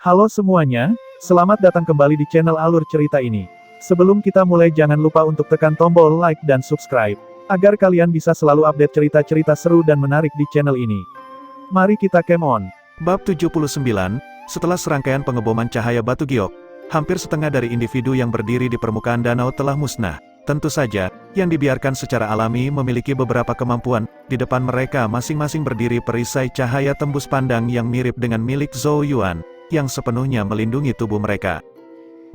Halo semuanya, selamat datang kembali di channel Alur Cerita ini. Sebelum kita mulai jangan lupa untuk tekan tombol like dan subscribe, agar kalian bisa selalu update cerita-cerita seru dan menarik di channel ini. Mari kita game on. Bab 79, setelah serangkaian pengeboman cahaya batu giok, hampir setengah dari individu yang berdiri di permukaan danau telah musnah. Tentu saja, yang dibiarkan secara alami memiliki beberapa kemampuan. Di depan mereka masing-masing berdiri perisai cahaya tembus pandang yang mirip dengan milik Zhou Yuan, yang sepenuhnya melindungi tubuh mereka.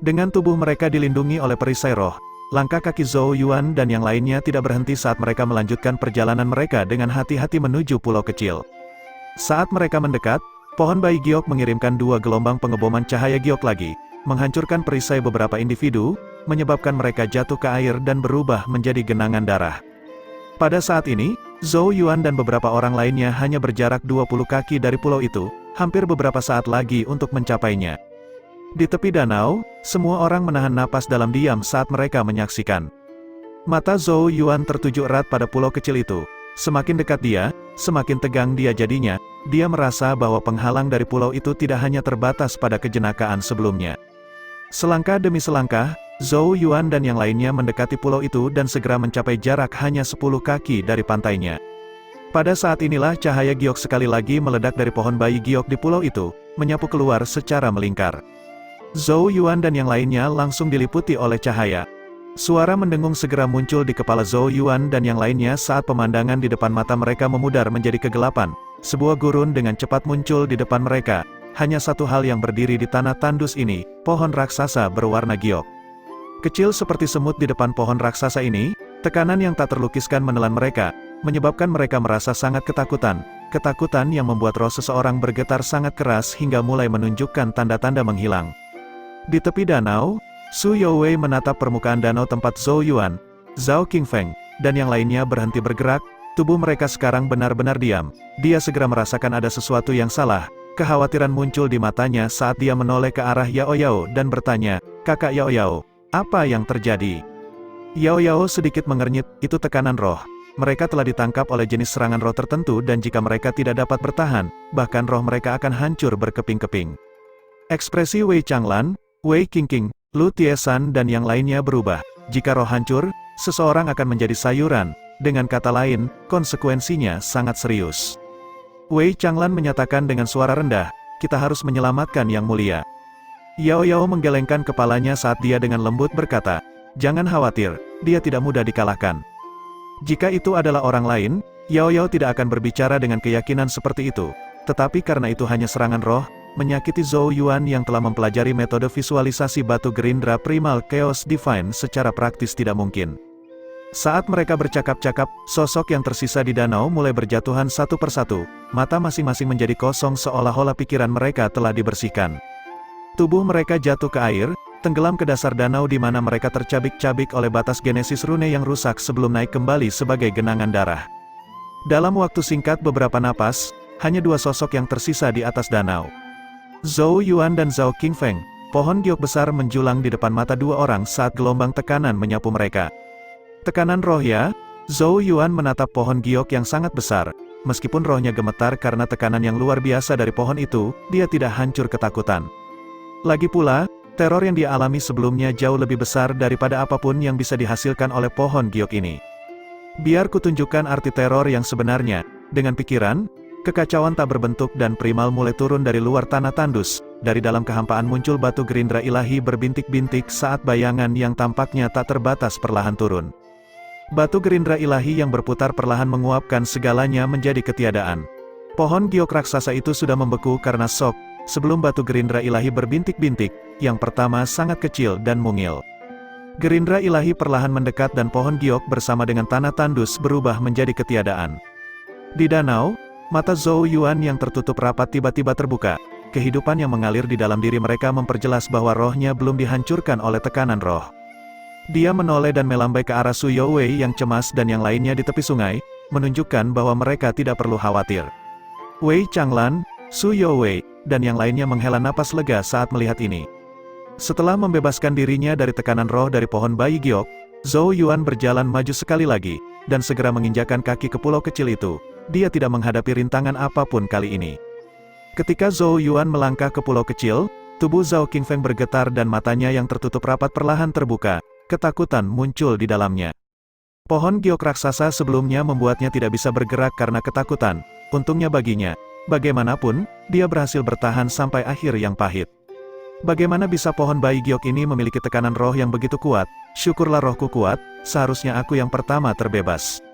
Dengan tubuh mereka dilindungi oleh perisai roh, langkah kaki Zhou Yuan dan yang lainnya tidak berhenti saat mereka melanjutkan perjalanan mereka dengan hati-hati menuju pulau kecil. Saat mereka mendekat, pohon bayi giok mengirimkan dua gelombang pengeboman cahaya giok lagi, menghancurkan perisai beberapa individu, menyebabkan mereka jatuh ke air dan berubah menjadi genangan darah. Pada saat ini, Zhou Yuan dan beberapa orang lainnya hanya berjarak 20 kaki dari pulau itu, hampir beberapa saat lagi untuk mencapainya. Di tepi danau, semua orang menahan napas dalam diam saat mereka menyaksikan. Mata Zhou Yuan tertuju erat pada pulau kecil itu. Semakin dekat dia, semakin tegang dia jadinya. Dia merasa bahwa penghalang dari pulau itu tidak hanya terbatas pada kejenakaan sebelumnya. Selangkah demi selangkah, Zhou Yuan dan yang lainnya mendekati pulau itu dan segera mencapai jarak hanya 10 kaki dari pantainya. Pada saat inilah cahaya giok sekali lagi meledak dari pohon bayi giok di pulau itu, menyapu keluar secara melingkar. Zhou Yuan dan yang lainnya langsung diliputi oleh cahaya. Suara mendengung segera muncul di kepala Zhou Yuan dan yang lainnya saat pemandangan di depan mata mereka memudar menjadi kegelapan. Sebuah gurun dengan cepat muncul di depan mereka. Hanya satu hal yang berdiri di tanah tandus ini, pohon raksasa berwarna giok. Kecil seperti semut di depan pohon raksasa ini, tekanan yang tak terlukiskan menelan mereka, menyebabkan mereka merasa sangat ketakutan. Ketakutan yang membuat roh seseorang bergetar sangat keras hingga mulai menunjukkan tanda-tanda menghilang. Di tepi danau, Su Youwei menatap permukaan danau tempat Zhou Yuan, Zhao Qingfeng, dan yang lainnya berhenti bergerak. Tubuh mereka sekarang benar-benar diam. Dia segera merasakan ada sesuatu yang salah. Kekhawatiran muncul di matanya saat dia menoleh ke arah Yao Yao dan bertanya, "Kakak Yao Yao, apa yang terjadi?" Yao Yao sedikit mengernyit, "Itu tekanan roh. Mereka telah ditangkap oleh jenis serangan roh tertentu dan jika mereka tidak dapat bertahan, bahkan roh mereka akan hancur berkeping-keping." Ekspresi Wei Changlan, Wei Qingqing, Lu Tiesan dan yang lainnya berubah. Jika roh hancur, seseorang akan menjadi sayuran. Dengan kata lain, konsekuensinya sangat serius. Wei Changlan menyatakan dengan suara rendah, "Kita harus menyelamatkan Yang Mulia." Yao Yao menggelengkan kepalanya saat dia dengan lembut berkata, "Jangan khawatir, dia tidak mudah dikalahkan." Jika itu adalah orang lain, Yao Yao tidak akan berbicara dengan keyakinan seperti itu. Tetapi karena itu hanya serangan roh, menyakiti Zhou Yuan yang telah mempelajari metode visualisasi batu gerindra primal Chaos Divine secara praktis tidak mungkin. Saat mereka bercakap-cakap, sosok yang tersisa di danau mulai berjatuhan satu persatu, mata masing-masing menjadi kosong seolah-olah pikiran mereka telah dibersihkan. Tubuh mereka jatuh ke air, tenggelam ke dasar danau di mana mereka tercabik-cabik oleh batas genesis rune yang rusak sebelum naik kembali sebagai genangan darah. Dalam waktu singkat beberapa napas, hanya dua sosok yang tersisa di atas danau. Zhou Yuan dan Zhao Qingfeng, pohon giok besar menjulang di depan mata dua orang saat gelombang tekanan menyapu mereka. Tekanan roh ya? Zhou Yuan menatap pohon giok yang sangat besar. Meskipun rohnya gemetar karena tekanan yang luar biasa dari pohon itu, dia tidak hancur ketakutan. Lagi pula, teror yang dia alami sebelumnya jauh lebih besar daripada apapun yang bisa dihasilkan oleh pohon giok ini. Biar kutunjukkan arti teror yang sebenarnya. Dengan pikiran, kekacauan tak berbentuk dan primal mulai turun dari luar tanah tandus. Dari dalam kehampaan muncul batu gerindra ilahi berbintik-bintik saat bayangan yang tampaknya tak terbatas perlahan turun. Batu gerindra ilahi yang berputar perlahan menguapkan segalanya menjadi ketiadaan. Pohon giok raksasa itu sudah membeku karena shock, sebelum batu gerindra ilahi berbintik-bintik, yang pertama sangat kecil dan mungil. Gerindra ilahi perlahan mendekat dan pohon giok bersama dengan tanah tandus berubah menjadi ketiadaan. Di danau, mata Zhou Yuan yang tertutup rapat tiba-tiba terbuka. Kehidupan yang mengalir di dalam diri mereka memperjelas bahwa rohnya belum dihancurkan oleh tekanan roh. Dia menoleh dan melambai ke arah Su Youwei yang cemas dan yang lainnya di tepi sungai, menunjukkan bahwa mereka tidak perlu khawatir. Wei Changlan, Su Youwei, dan yang lainnya menghela napas lega saat melihat ini. Setelah membebaskan dirinya dari tekanan roh dari pohon bayi giok, Zhou Yuan berjalan maju sekali lagi, dan segera menginjakan kaki ke pulau kecil itu. Dia tidak menghadapi rintangan apapun kali ini. Ketika Zhou Yuan melangkah ke pulau kecil, Tubuh Zhao Qingfeng bergetar dan matanya yang tertutup rapat perlahan terbuka, ketakutan muncul di dalamnya. Pohon giok raksasa sebelumnya membuatnya tidak bisa bergerak karena ketakutan. Untungnya baginya, bagaimanapun, dia berhasil bertahan sampai akhir yang pahit. Bagaimana bisa pohon bayi giok ini memiliki tekanan roh yang begitu kuat? Syukurlah rohku kuat, seharusnya aku yang pertama terbebas.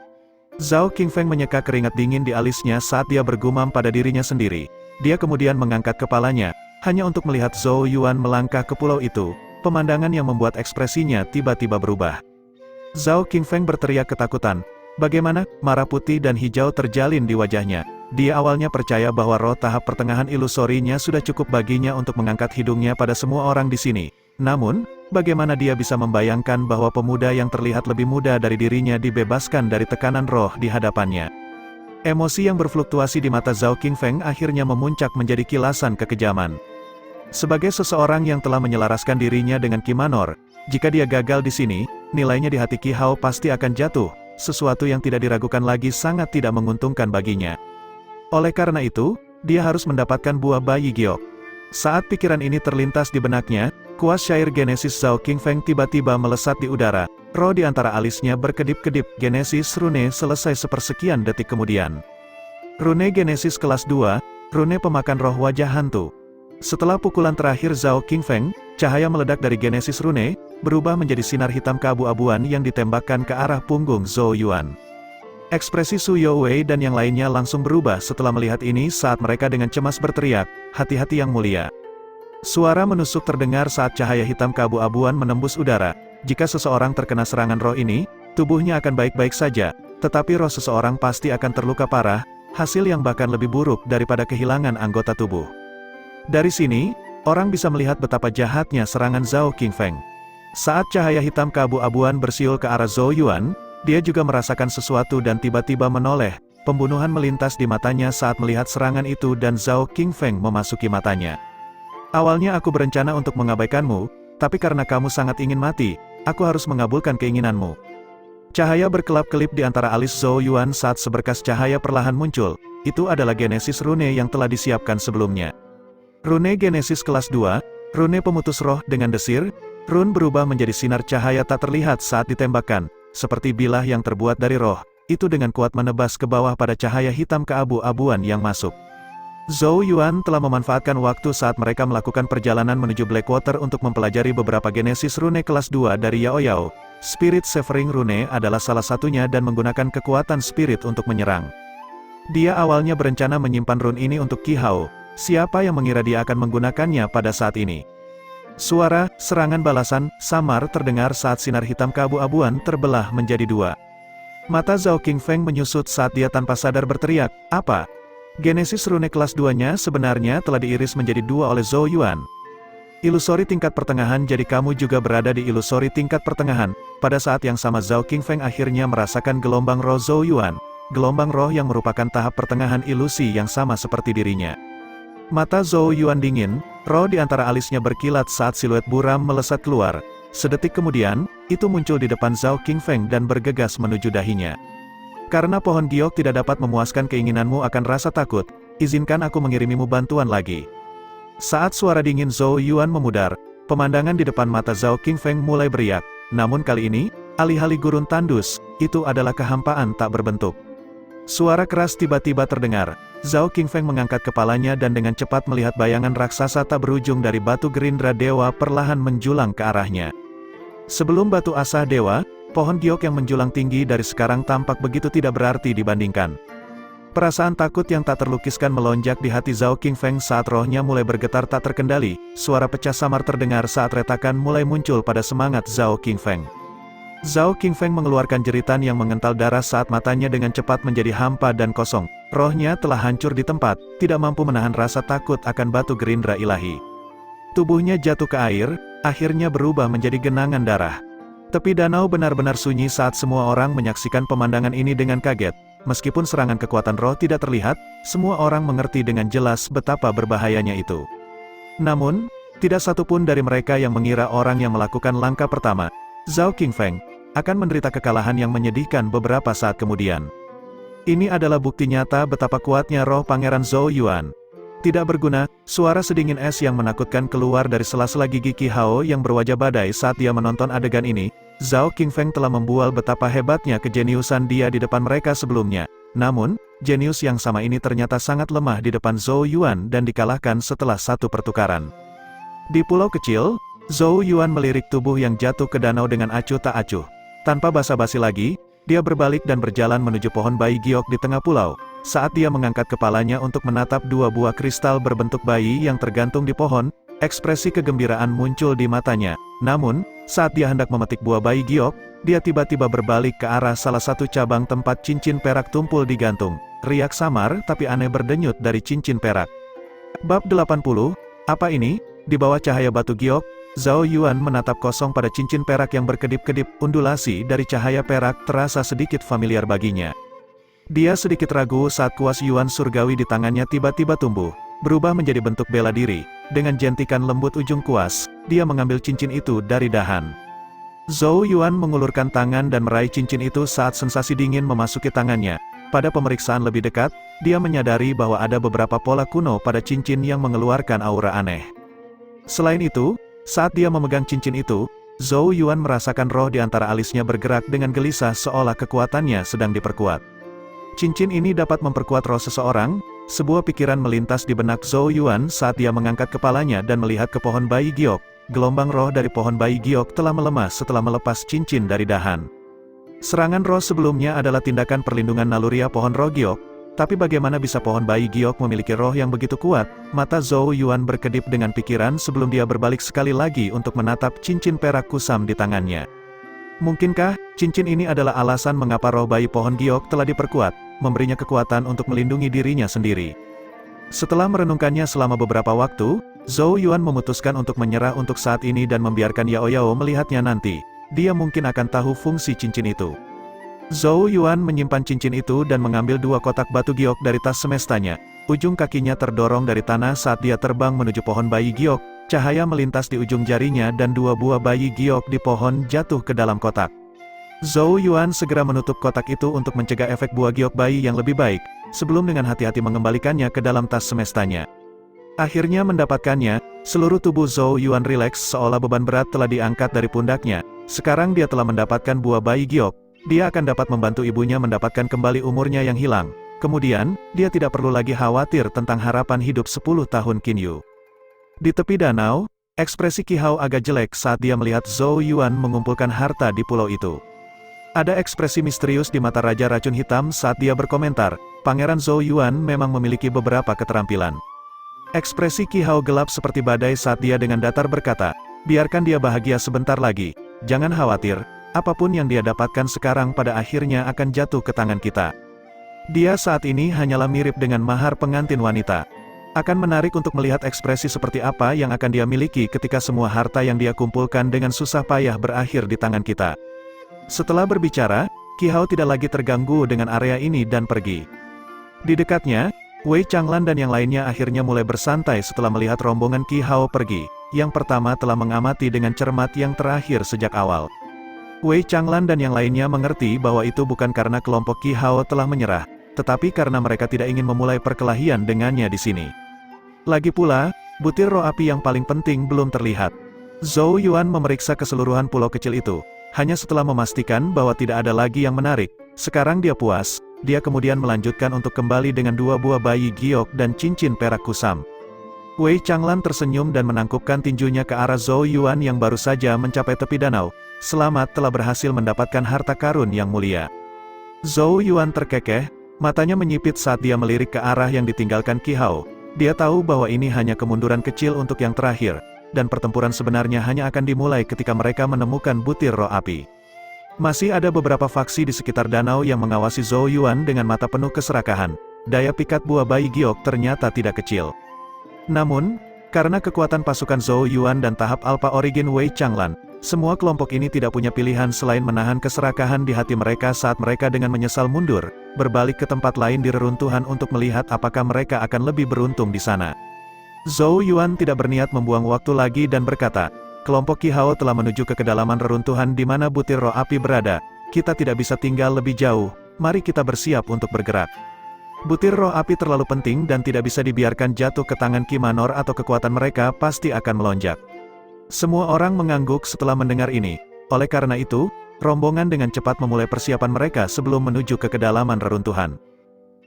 Zhao Qingfeng menyeka keringat dingin di alisnya saat dia bergumam pada dirinya sendiri. Dia kemudian mengangkat kepalanya, hanya untuk melihat Zhou Yuan melangkah ke pulau itu, pemandangan yang membuat ekspresinya tiba-tiba berubah. Zhao Qingfeng berteriak ketakutan. Bagaimana? Marah putih dan hijau terjalin di wajahnya. Dia awalnya percaya bahwa roh tahap pertengahan ilusorinya sudah cukup baginya untuk mengangkat hidungnya pada semua orang di sini. Namun, bagaimana dia bisa membayangkan bahwa pemuda yang terlihat lebih muda dari dirinya dibebaskan dari tekanan roh di hadapannya? Emosi yang berfluktuasi di mata Zhao Qingfeng akhirnya memuncak menjadi kilasan kekejaman. Sebagai seseorang yang telah menyelaraskan dirinya dengan Qi Manor, jika dia gagal di sini, nilainya di hati Qi Hao pasti akan jatuh, sesuatu yang tidak diragukan lagi sangat tidak menguntungkan baginya. Oleh karena itu, dia harus mendapatkan buah bayi giok. Saat pikiran ini terlintas di benaknya, kuas syair Genesis Zhao Qingfeng tiba-tiba melesat di udara. Roh di antara alisnya berkedip-kedip. Genesis rune selesai sepersekian detik kemudian. Rune Genesis kelas 2, rune pemakan roh wajah hantu. Setelah pukulan terakhir Zhao Qingfeng, cahaya meledak dari Genesis rune, berubah menjadi sinar hitam keabu-abuan yang ditembakkan ke arah punggung Zhou Yuan. Ekspresi Su Youwei dan yang lainnya langsung berubah setelah melihat ini saat mereka dengan cemas berteriak, "Hati-hati yang mulia." Suara menusuk terdengar saat cahaya hitam keabu-abuan menembus udara. Jika seseorang terkena serangan roh ini, tubuhnya akan baik-baik saja, tetapi roh seseorang pasti akan terluka parah, hasil yang bahkan lebih buruk daripada kehilangan anggota tubuh. Dari sini, orang bisa melihat betapa jahatnya serangan Zhao Qingfeng. Saat cahaya hitam keabu-abuan bersiul ke arah Zhou Yuan, dia juga merasakan sesuatu dan tiba-tiba menoleh. Pembunuhan melintas di matanya saat melihat serangan itu dan Zhao Qingfeng memasuki matanya. "Awalnya aku berencana untuk mengabaikanmu, tapi karena kamu sangat ingin mati, aku harus mengabulkan keinginanmu." Cahaya berkelap-kelip di antara alis Zhou Yuan saat seberkas cahaya perlahan muncul. Itu adalah Genesis rune yang telah disiapkan sebelumnya. Rune Genesis kelas 2, rune pemutus roh dengan desir, rune berubah menjadi sinar cahaya tak terlihat saat ditembakkan, seperti bilah yang terbuat dari roh, itu dengan kuat menebas ke bawah pada cahaya hitam keabu-abuan yang masuk. Zhou Yuan telah memanfaatkan waktu saat mereka melakukan perjalanan menuju Blackwater untuk mempelajari beberapa Genesis rune kelas 2 dari Yao Yao. Spirit Severing Rune adalah salah satunya dan menggunakan kekuatan spirit untuk menyerang. Dia awalnya berencana menyimpan rune ini untuk Qi Hao. Siapa yang mengira dia akan menggunakannya pada saat ini? Suara serangan balasan samar terdengar saat sinar hitam keabu-abuan terbelah menjadi dua. Mata Zhao Qingfeng menyusut saat dia tanpa sadar berteriak, "Apa?" Genesis rune kelas 2-nya sebenarnya telah diiris menjadi dua oleh Zhou Yuan. Ilusori tingkat pertengahan, jadi kamu juga berada di ilusori tingkat pertengahan. Pada saat yang sama Zhao Qingfeng akhirnya merasakan gelombang roh Zhou Yuan. Gelombang roh yang merupakan tahap pertengahan ilusi yang sama seperti dirinya. Mata Zhou Yuan dingin, roh di antara alisnya berkilat saat siluet buram melesat keluar. Sedetik kemudian, itu muncul di depan Zhao Qingfeng dan bergegas menuju dahinya. "Karena pohon giok tidak dapat memuaskan keinginanmu akan rasa takut, izinkan aku mengirimimu bantuan lagi." Saat suara dingin Zhou Yuan memudar, pemandangan di depan mata Zhao Qingfeng mulai beriak. Namun kali ini, alih-alih gurun tandus, itu adalah kehampaan tak berbentuk. Suara keras tiba-tiba terdengar. Zhao Qingfeng mengangkat kepalanya dan dengan cepat melihat bayangan raksasa tak berujung dari batu gerindra dewa perlahan menjulang ke arahnya. Sebelum batu asah dewa, pohon giok yang menjulang tinggi dari sekarang tampak begitu tidak berarti dibandingkan. Perasaan takut yang tak terlukiskan melonjak di hati Zhao Qingfeng saat rohnya mulai bergetar tak terkendali. Suara pecah samar terdengar saat retakan mulai muncul pada semangat Zhao Qingfeng. Zhao Qingfeng mengeluarkan jeritan yang mengental darah saat matanya dengan cepat menjadi hampa dan kosong. Rohnya telah hancur di tempat, tidak mampu menahan rasa takut akan batu gerindra ilahi. Tubuhnya jatuh ke air, akhirnya berubah menjadi genangan darah. Tepi danau benar-benar sunyi saat semua orang menyaksikan pemandangan ini dengan kaget. Meskipun serangan kekuatan roh tidak terlihat, semua orang mengerti dengan jelas betapa berbahayanya itu. Namun, tidak satupun dari mereka yang mengira orang yang melakukan langkah pertama, Zhao Qingfeng, akan menderita kekalahan yang menyedihkan beberapa saat kemudian. Ini adalah bukti nyata betapa kuatnya roh Pangeran Zhou Yuan. Tidak berguna, suara sedingin es yang menakutkan keluar dari sela-sela gigi Qi Hao yang berwajah badai saat dia menonton adegan ini. Zhao Qingfeng telah membual betapa hebatnya kejeniusan dia di depan mereka sebelumnya. Namun, jenius yang sama ini ternyata sangat lemah di depan Zhou Yuan dan dikalahkan setelah satu pertukaran. Di pulau kecil, Zhou Yuan melirik tubuh yang jatuh ke danau dengan acuh tak acuh. Tanpa basa-basi lagi, dia berbalik dan berjalan menuju pohon bayi giok di tengah pulau. Saat dia mengangkat kepalanya untuk menatap dua buah kristal berbentuk bayi yang tergantung di pohon, ekspresi kegembiraan muncul di matanya. Namun, saat dia hendak memetik buah bayi giok, dia tiba-tiba berbalik ke arah salah satu cabang tempat cincin perak tumpul digantung. Riak samar tapi aneh berdenyut dari cincin perak. Bab 80, apa ini? Di bawah cahaya batu giok, Zhao Yuan menatap kosong pada cincin perak yang berkedip-kedip. Undulasi dari cahaya perak terasa sedikit familiar baginya. Dia sedikit ragu saat kuas Yuan surgawi di tangannya tiba-tiba tumbuh, berubah menjadi bentuk bela diri. Dengan jentikan lembut ujung kuas, dia mengambil cincin itu dari dahan. Zhou Yuan mengulurkan tangan dan meraih cincin itu saat sensasi dingin memasuki tangannya. Pada pemeriksaan lebih dekat, dia menyadari bahwa ada beberapa pola kuno pada cincin yang mengeluarkan aura aneh. Selain itu, saat dia memegang cincin itu, Zhou Yuan merasakan roh di antara alisnya bergerak dengan gelisah seolah kekuatannya sedang diperkuat. Cincin ini dapat memperkuat roh seseorang. Sebuah pikiran melintas di benak Zhou Yuan saat dia mengangkat kepalanya dan melihat ke pohon bayi giok. Gelombang roh dari pohon bayi giok telah melemah setelah melepas cincin dari dahan. Serangan roh sebelumnya adalah tindakan perlindungan naluriah pohon roh giok, tapi bagaimana bisa pohon bayi giok memiliki roh yang begitu kuat? Mata Zhou Yuan berkedip dengan pikiran sebelum dia berbalik sekali lagi untuk menatap cincin perak kusam di tangannya. Mungkinkah cincin ini adalah alasan mengapa roh bayi pohon giok telah diperkuat, memberinya kekuatan untuk melindungi dirinya sendiri? Setelah merenungkannya selama beberapa waktu, Zhou Yuan memutuskan untuk menyerah untuk saat ini dan membiarkan Yao Yao melihatnya nanti. Dia mungkin akan tahu fungsi cincin itu. Zhou Yuan menyimpan cincin itu dan mengambil dua kotak batu giok dari tas semestanya. Ujung kakinya terdorong dari tanah saat dia terbang menuju pohon bayi giok. Cahaya melintas di ujung jarinya dan dua buah bayi giok di pohon jatuh ke dalam kotak. Zhou Yuan segera menutup kotak itu untuk mencegah efek buah giok bayi yang lebih baik, sebelum dengan hati-hati mengembalikannya ke dalam tas semestanya. Akhirnya mendapatkannya, seluruh tubuh Zhou Yuan rileks seolah beban berat telah diangkat dari pundaknya. Sekarang dia telah mendapatkan buah bayi giok, dia akan dapat membantu ibunya mendapatkan kembali umurnya yang hilang. Kemudian, dia tidak perlu lagi khawatir tentang harapan hidup 10 tahun Kinyu. Di tepi danau, ekspresi Qi Hao agak jelek saat dia melihat Zhou Yuan mengumpulkan harta di pulau itu. Ada ekspresi misterius di mata Raja Racun Hitam saat dia berkomentar, Pangeran Zhou Yuan memang memiliki beberapa keterampilan. Ekspresi Qi Hao gelap seperti badai saat dia dengan datar berkata, biarkan dia bahagia sebentar lagi, jangan khawatir, apapun yang dia dapatkan sekarang pada akhirnya akan jatuh ke tangan kita. Dia saat ini hanyalah mirip dengan mahar pengantin wanita. Akan menarik untuk melihat ekspresi seperti apa yang akan dia miliki ketika semua harta yang dia kumpulkan dengan susah payah berakhir di tangan kita. Setelah berbicara, Qi Hao tidak lagi terganggu dengan area ini dan pergi. Di dekatnya, Wei Changlan dan yang lainnya akhirnya mulai bersantai setelah melihat rombongan Qi Hao pergi. Yang pertama telah mengamati dengan cermat yang terakhir sejak awal. Wei Changlan dan yang lainnya mengerti bahwa itu bukan karena kelompok Qi Hao telah menyerah, tetapi karena mereka tidak ingin memulai perkelahian dengannya di sini. Lagi pula, butir roh api yang paling penting belum terlihat. Zhou Yuan memeriksa keseluruhan pulau kecil itu. Hanya setelah memastikan bahwa tidak ada lagi yang menarik, sekarang dia puas. Dia kemudian melanjutkan untuk kembali dengan dua buah bayi giok dan cincin perak kusam. Wei Changlan tersenyum dan menangkupkan tinjunya ke arah Zhou Yuan yang baru saja mencapai tepi danau. Selamat telah berhasil mendapatkan harta karun yang mulia. Zhou Yuan terkekeh, matanya menyipit saat dia melirik ke arah yang ditinggalkan Qi Hao. Dia tahu bahwa ini hanya kemunduran kecil untuk yang terakhir, dan pertempuran sebenarnya hanya akan dimulai ketika mereka menemukan butir roh api. Masih ada beberapa faksi di sekitar danau yang mengawasi Zhou Yuan dengan mata penuh keserakahan. Daya pikat buah bayi giok ternyata tidak kecil. Namun, karena kekuatan pasukan Zhou Yuan dan tahap Alpha Origin Wei Changlan, semua kelompok ini tidak punya pilihan selain menahan keserakahan di hati mereka saat mereka dengan menyesal mundur, berbalik ke tempat lain di reruntuhan untuk melihat apakah mereka akan lebih beruntung di sana. Zhou Yuan tidak berniat membuang waktu lagi dan berkata, kelompok Qi Hao telah menuju ke kedalaman reruntuhan di mana butir roh api berada, kita tidak bisa tinggal lebih jauh, mari kita bersiap untuk bergerak. Butir roh api terlalu penting dan tidak bisa dibiarkan jatuh ke tangan Ki Manor atau kekuatan mereka pasti akan melonjak. Semua orang mengangguk setelah mendengar ini. Oleh karena itu, rombongan dengan cepat memulai persiapan mereka sebelum menuju ke kedalaman reruntuhan.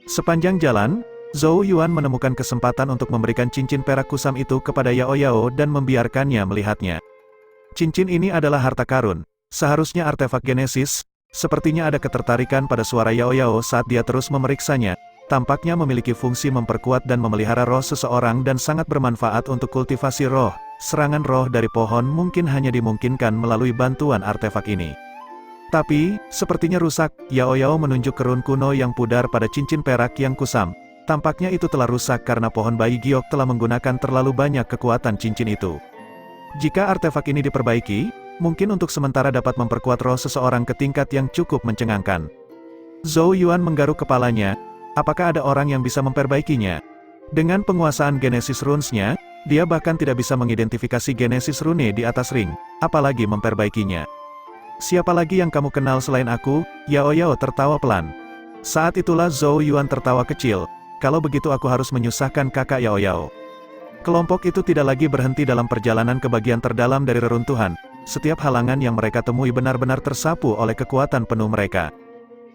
Sepanjang jalan, Zhou Yuan menemukan kesempatan untuk memberikan cincin perak kusam itu kepada Yao Yao dan membiarkannya melihatnya. Cincin ini adalah harta karun, seharusnya artefak genesis. Sepertinya ada ketertarikan pada suara Yao Yao saat dia terus memeriksanya. Tampaknya memiliki fungsi memperkuat dan memelihara roh seseorang dan sangat bermanfaat untuk kultivasi roh. Serangan roh dari pohon mungkin hanya dimungkinkan melalui bantuan artefak ini. Tapi, sepertinya rusak. Yao Yao menunjuk ke run kuno yang pudar pada cincin perak yang kusam. Tampaknya itu telah rusak karena pohon bayi giok telah menggunakan terlalu banyak kekuatan cincin itu. Jika artefak ini diperbaiki, mungkin untuk sementara dapat memperkuat roh seseorang ke tingkat yang cukup mencengangkan. Zhou Yuan menggaruk kepalanya. Apakah ada orang yang bisa memperbaikinya? Dengan penguasaan Genesis Runes-nya, dia bahkan tidak bisa mengidentifikasi Genesis Rune di atas ring, apalagi memperbaikinya. Siapa lagi yang kamu kenal selain aku? Yao Yao tertawa pelan. Saat itulah Zhou Yuan tertawa kecil. Kalau begitu aku harus menyusahkan kakak Yao Yao. Kelompok itu tidak lagi berhenti dalam perjalanan ke bagian terdalam dari reruntuhan. Setiap halangan yang mereka temui benar-benar tersapu oleh kekuatan penuh mereka.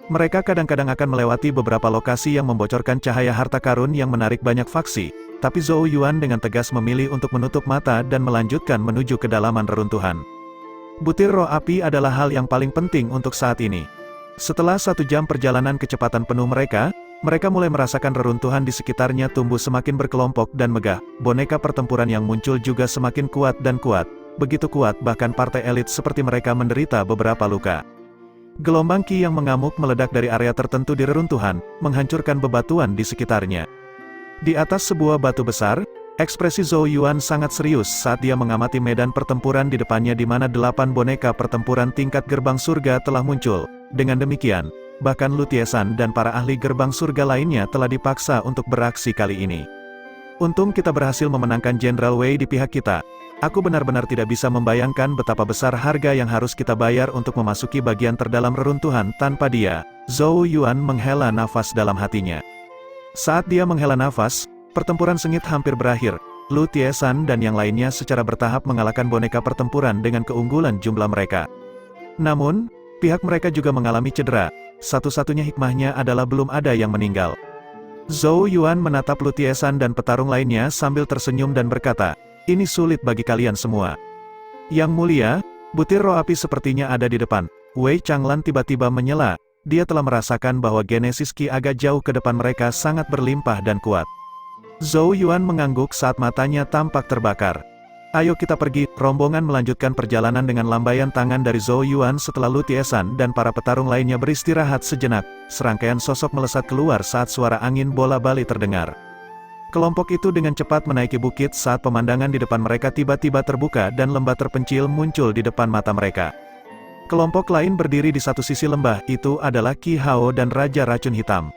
Mereka kadang-kadang akan melewati beberapa lokasi yang membocorkan cahaya harta karun yang menarik banyak faksi, tapi Zhou Yuan dengan tegas memilih untuk menutup mata dan melanjutkan menuju kedalaman reruntuhan. Butir roh api adalah hal yang paling penting untuk saat ini. Setelah 1 jam perjalanan kecepatan penuh mereka mulai merasakan reruntuhan di sekitarnya tumbuh semakin berkelompok dan megah. Boneka pertempuran yang muncul juga semakin kuat dan kuat. Begitu kuat bahkan partai elit seperti mereka menderita beberapa luka. Gelombang Ki yang mengamuk meledak dari area tertentu di reruntuhan, menghancurkan bebatuan di sekitarnya. Di atas sebuah batu besar, ekspresi Zhou Yuan sangat serius saat dia mengamati medan pertempuran di depannya di mana 8 boneka pertempuran tingkat gerbang surga telah muncul. Dengan demikian, bahkan Lu Tiesan dan para ahli gerbang surga lainnya telah dipaksa untuk beraksi kali ini. Untung kita berhasil memenangkan Jenderal Wei di pihak kita. Aku benar-benar tidak bisa membayangkan betapa besar harga yang harus kita bayar untuk memasuki bagian terdalam reruntuhan tanpa dia. Zhou Yuan menghela nafas dalam hatinya. Saat dia menghela nafas, pertempuran sengit hampir berakhir. Lu Tiesan dan yang lainnya secara bertahap mengalahkan boneka pertempuran dengan keunggulan jumlah mereka. Namun, pihak mereka juga mengalami cedera. Satu-satunya hikmahnya adalah belum ada yang meninggal. Zhou Yuan menatap Lu Tiesan dan petarung lainnya sambil tersenyum dan berkata, "Ini sulit bagi kalian semua." Yang mulia, butir roh api sepertinya ada di depan. Wei Changlan tiba-tiba menyela. Dia telah merasakan bahwa Genesis Ki agak jauh ke depan mereka sangat berlimpah dan kuat. Zhou Yuan mengangguk saat matanya tampak terbakar. "Ayo kita pergi." Rombongan melanjutkan perjalanan dengan lambaian tangan dari Zhou Yuan setelah Lu Tiesan dan para petarung lainnya beristirahat sejenak. Serangkaian sosok melesat keluar saat suara angin bola-bali terdengar. Kelompok itu dengan cepat menaiki bukit saat pemandangan di depan mereka tiba-tiba terbuka dan lembah terpencil muncul di depan mata mereka. Kelompok lain berdiri di satu sisi lembah, itu adalah Qi Hao dan Raja Racun Hitam.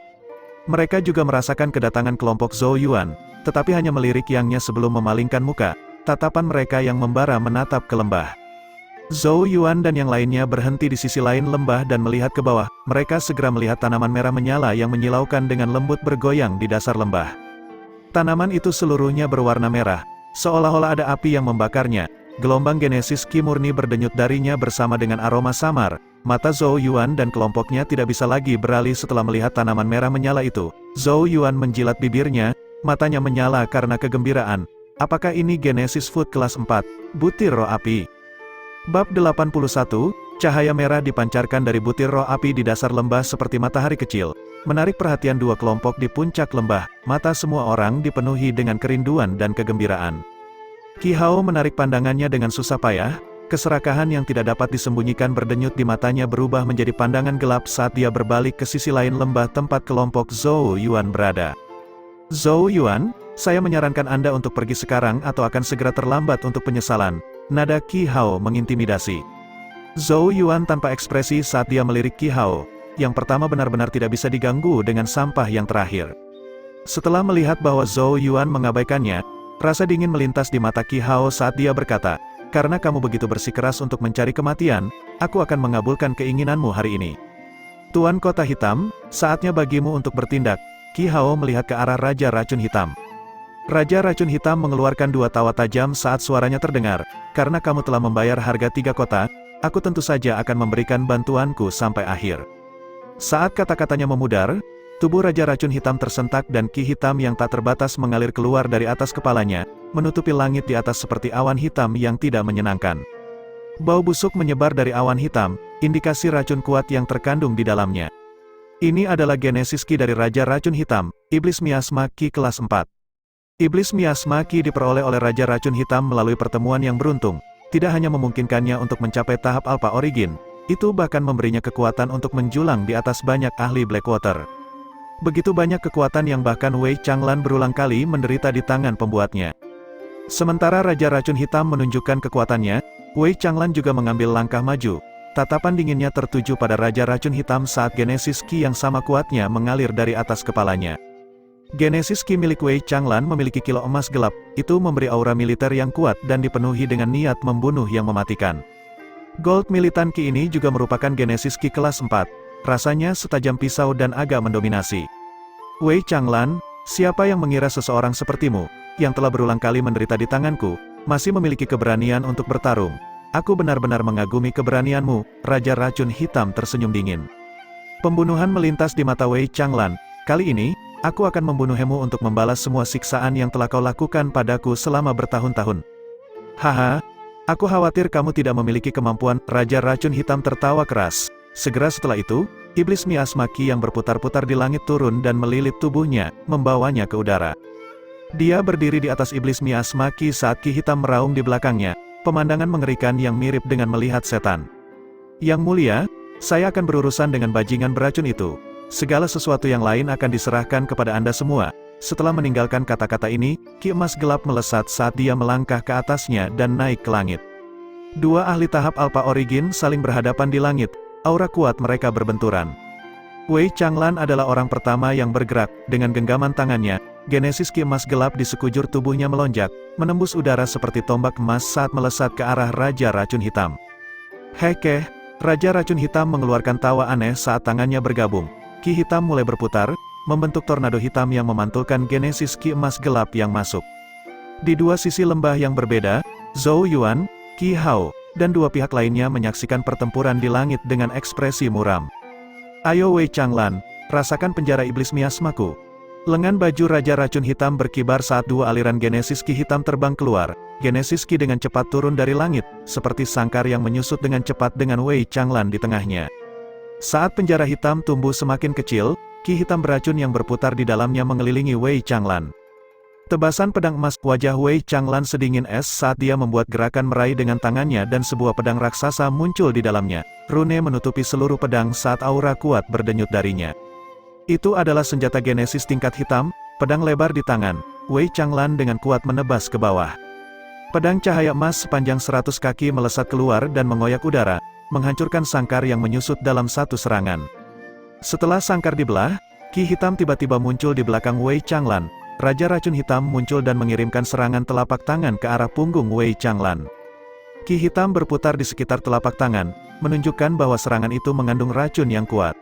Mereka juga merasakan kedatangan kelompok Zhou Yuan, tetapi hanya melirik Yangnya sebelum memalingkan muka. Tatapan mereka yang membara menatap ke lembah. Zhou Yuan dan yang lainnya berhenti di sisi lain lembah dan melihat ke bawah. Mereka segera melihat tanaman merah menyala yang menyilaukan dengan lembut bergoyang di dasar lembah. Tanaman itu seluruhnya berwarna merah, seolah-olah ada api yang membakarnya. Gelombang Genesis Ki murni berdenyut darinya bersama dengan aroma samar. Mata Zhou Yuan dan kelompoknya tidak bisa lagi beralih setelah melihat tanaman merah menyala itu. Zhou Yuan menjilat bibirnya, matanya menyala karena kegembiraan. Apakah ini Genesis Food kelas 4, butir roh api? Bab 81, cahaya merah dipancarkan dari butir roh api di dasar lembah seperti matahari kecil. Menarik perhatian dua kelompok di puncak lembah, mata semua orang dipenuhi dengan kerinduan dan kegembiraan. Qi Hao menarik pandangannya dengan susah payah, keserakahan yang tidak dapat disembunyikan berdenyut di matanya berubah menjadi pandangan gelap saat dia berbalik ke sisi lain lembah tempat kelompok Zhou Yuan berada. "Zhou Yuan, saya menyarankan Anda untuk pergi sekarang atau akan segera terlambat untuk penyesalan." Nada Qi Hao mengintimidasi. Zhou Yuan tanpa ekspresi saat dia melirik Qi Hao. Yang pertama benar-benar tidak bisa diganggu dengan sampah yang terakhir. Setelah melihat bahwa Zhou Yuan mengabaikannya, rasa dingin melintas di mata Qi Hao saat dia berkata, "Karena kamu begitu bersikeras untuk mencari kematian, aku akan mengabulkan keinginanmu hari ini. Tuan Kota Hitam, saatnya bagimu untuk bertindak." Qi Hao melihat ke arah Raja Racun Hitam. Raja Racun Hitam mengeluarkan dua tawa tajam saat suaranya terdengar. Karena kamu telah membayar harga 3 kota, aku tentu saja akan memberikan bantuanku sampai akhir. Saat kata-katanya memudar, tubuh Raja Racun Hitam tersentak dan ki hitam yang tak terbatas mengalir keluar dari atas kepalanya, menutupi langit di atas seperti awan hitam yang tidak menyenangkan. Bau busuk menyebar dari awan hitam, indikasi racun kuat yang terkandung di dalamnya. Ini adalah genesis Qi dari Raja Racun Hitam, Iblis Miasma Qi kelas 4. Iblis Miasma Qi diperoleh oleh Raja Racun Hitam melalui pertemuan yang beruntung, tidak hanya memungkinkannya untuk mencapai tahap Alpha Origin, itu bahkan memberinya kekuatan untuk menjulang di atas banyak ahli Blackwater. Begitu banyak kekuatan yang bahkan Wei Changlan berulang kali menderita di tangan pembuatnya. Sementara Raja Racun Hitam menunjukkan kekuatannya, Wei Changlan juga mengambil langkah maju. Tatapan dinginnya tertuju pada Raja Racun Hitam saat genesis Qi yang sama kuatnya mengalir dari atas kepalanya. Genesis Qi milik Wei Changlan memiliki kilau emas gelap, itu memberi aura militer yang kuat dan dipenuhi dengan niat membunuh yang mematikan. Gold militan Qi ini juga merupakan genesis Qi kelas 4, rasanya setajam pisau dan agak mendominasi. Wei Changlan, siapa yang mengira seseorang sepertimu, yang telah berulang kali menderita di tanganku, masih memiliki keberanian untuk bertarung? Aku benar-benar mengagumi keberanianmu, Raja Racun Hitam tersenyum dingin. Pembunuhan melintas di mata Wei Changlan. Kali ini, aku akan membunuhmu untuk membalas semua siksaan yang telah kau lakukan padaku selama bertahun-tahun. Haha, aku khawatir kamu tidak memiliki kemampuan. Raja Racun Hitam tertawa keras. Segera setelah itu, Iblis Miasma Qi yang berputar-putar di langit turun dan melilit tubuhnya, membawanya ke udara. Dia berdiri di atas Iblis Miasma Qi saat Qi hitam meraung di belakangnya. Pemandangan mengerikan yang mirip dengan melihat setan. Yang mulia, saya akan berurusan dengan bajingan beracun itu. Segala sesuatu yang lain akan diserahkan kepada Anda semua. Setelah meninggalkan kata-kata ini, Qi emas gelap melesat saat dia melangkah ke atasnya dan naik ke langit. Dua ahli tahap Alpha Origin saling berhadapan di langit, aura kuat mereka berbenturan. Wei Changlan adalah orang pertama yang bergerak, dengan genggaman tangannya, genesis Qi emas gelap di sekujur tubuhnya melonjak, menembus udara seperti tombak emas saat melesat ke arah Raja Racun Hitam. Hekeh, Raja Racun Hitam mengeluarkan tawa aneh saat tangannya bergabung. Qi hitam mulai berputar, membentuk tornado hitam yang memantulkan genesis Qi emas gelap yang masuk. Di dua sisi lembah yang berbeda, Zhou Yuan, Qi Hao, dan dua pihak lainnya menyaksikan pertempuran di langit dengan ekspresi muram. Ayo Wei Changlan, rasakan penjara iblis miasmaku. Lengan baju Raja Racun Hitam berkibar saat dua aliran genesis Qi hitam terbang keluar. Genesis Qi dengan cepat turun dari langit, seperti sangkar yang menyusut dengan cepat dengan Wei Changlan di tengahnya. Saat penjara hitam tumbuh semakin kecil, Qi hitam beracun yang berputar di dalamnya mengelilingi Wei Changlan. Tebasan pedang emas, wajah Wei Changlan sedingin es saat dia membuat gerakan meraih dengan tangannya dan sebuah pedang raksasa muncul di dalamnya. Rune menutupi seluruh pedang saat aura kuat berdenyut darinya. Itu adalah senjata genesis tingkat hitam, pedang lebar di tangan. Wei Changlan dengan kuat menebas ke bawah. Pedang cahaya emas sepanjang 100 kaki melesat keluar dan mengoyak udara, menghancurkan sangkar yang menyusut dalam satu serangan. Setelah sangkar dibelah, Qi hitam tiba-tiba muncul di belakang Wei Changlan. Raja Racun Hitam muncul dan mengirimkan serangan telapak tangan ke arah punggung Wei Changlan. Qi hitam berputar di sekitar telapak tangan, menunjukkan bahwa serangan itu mengandung racun yang kuat.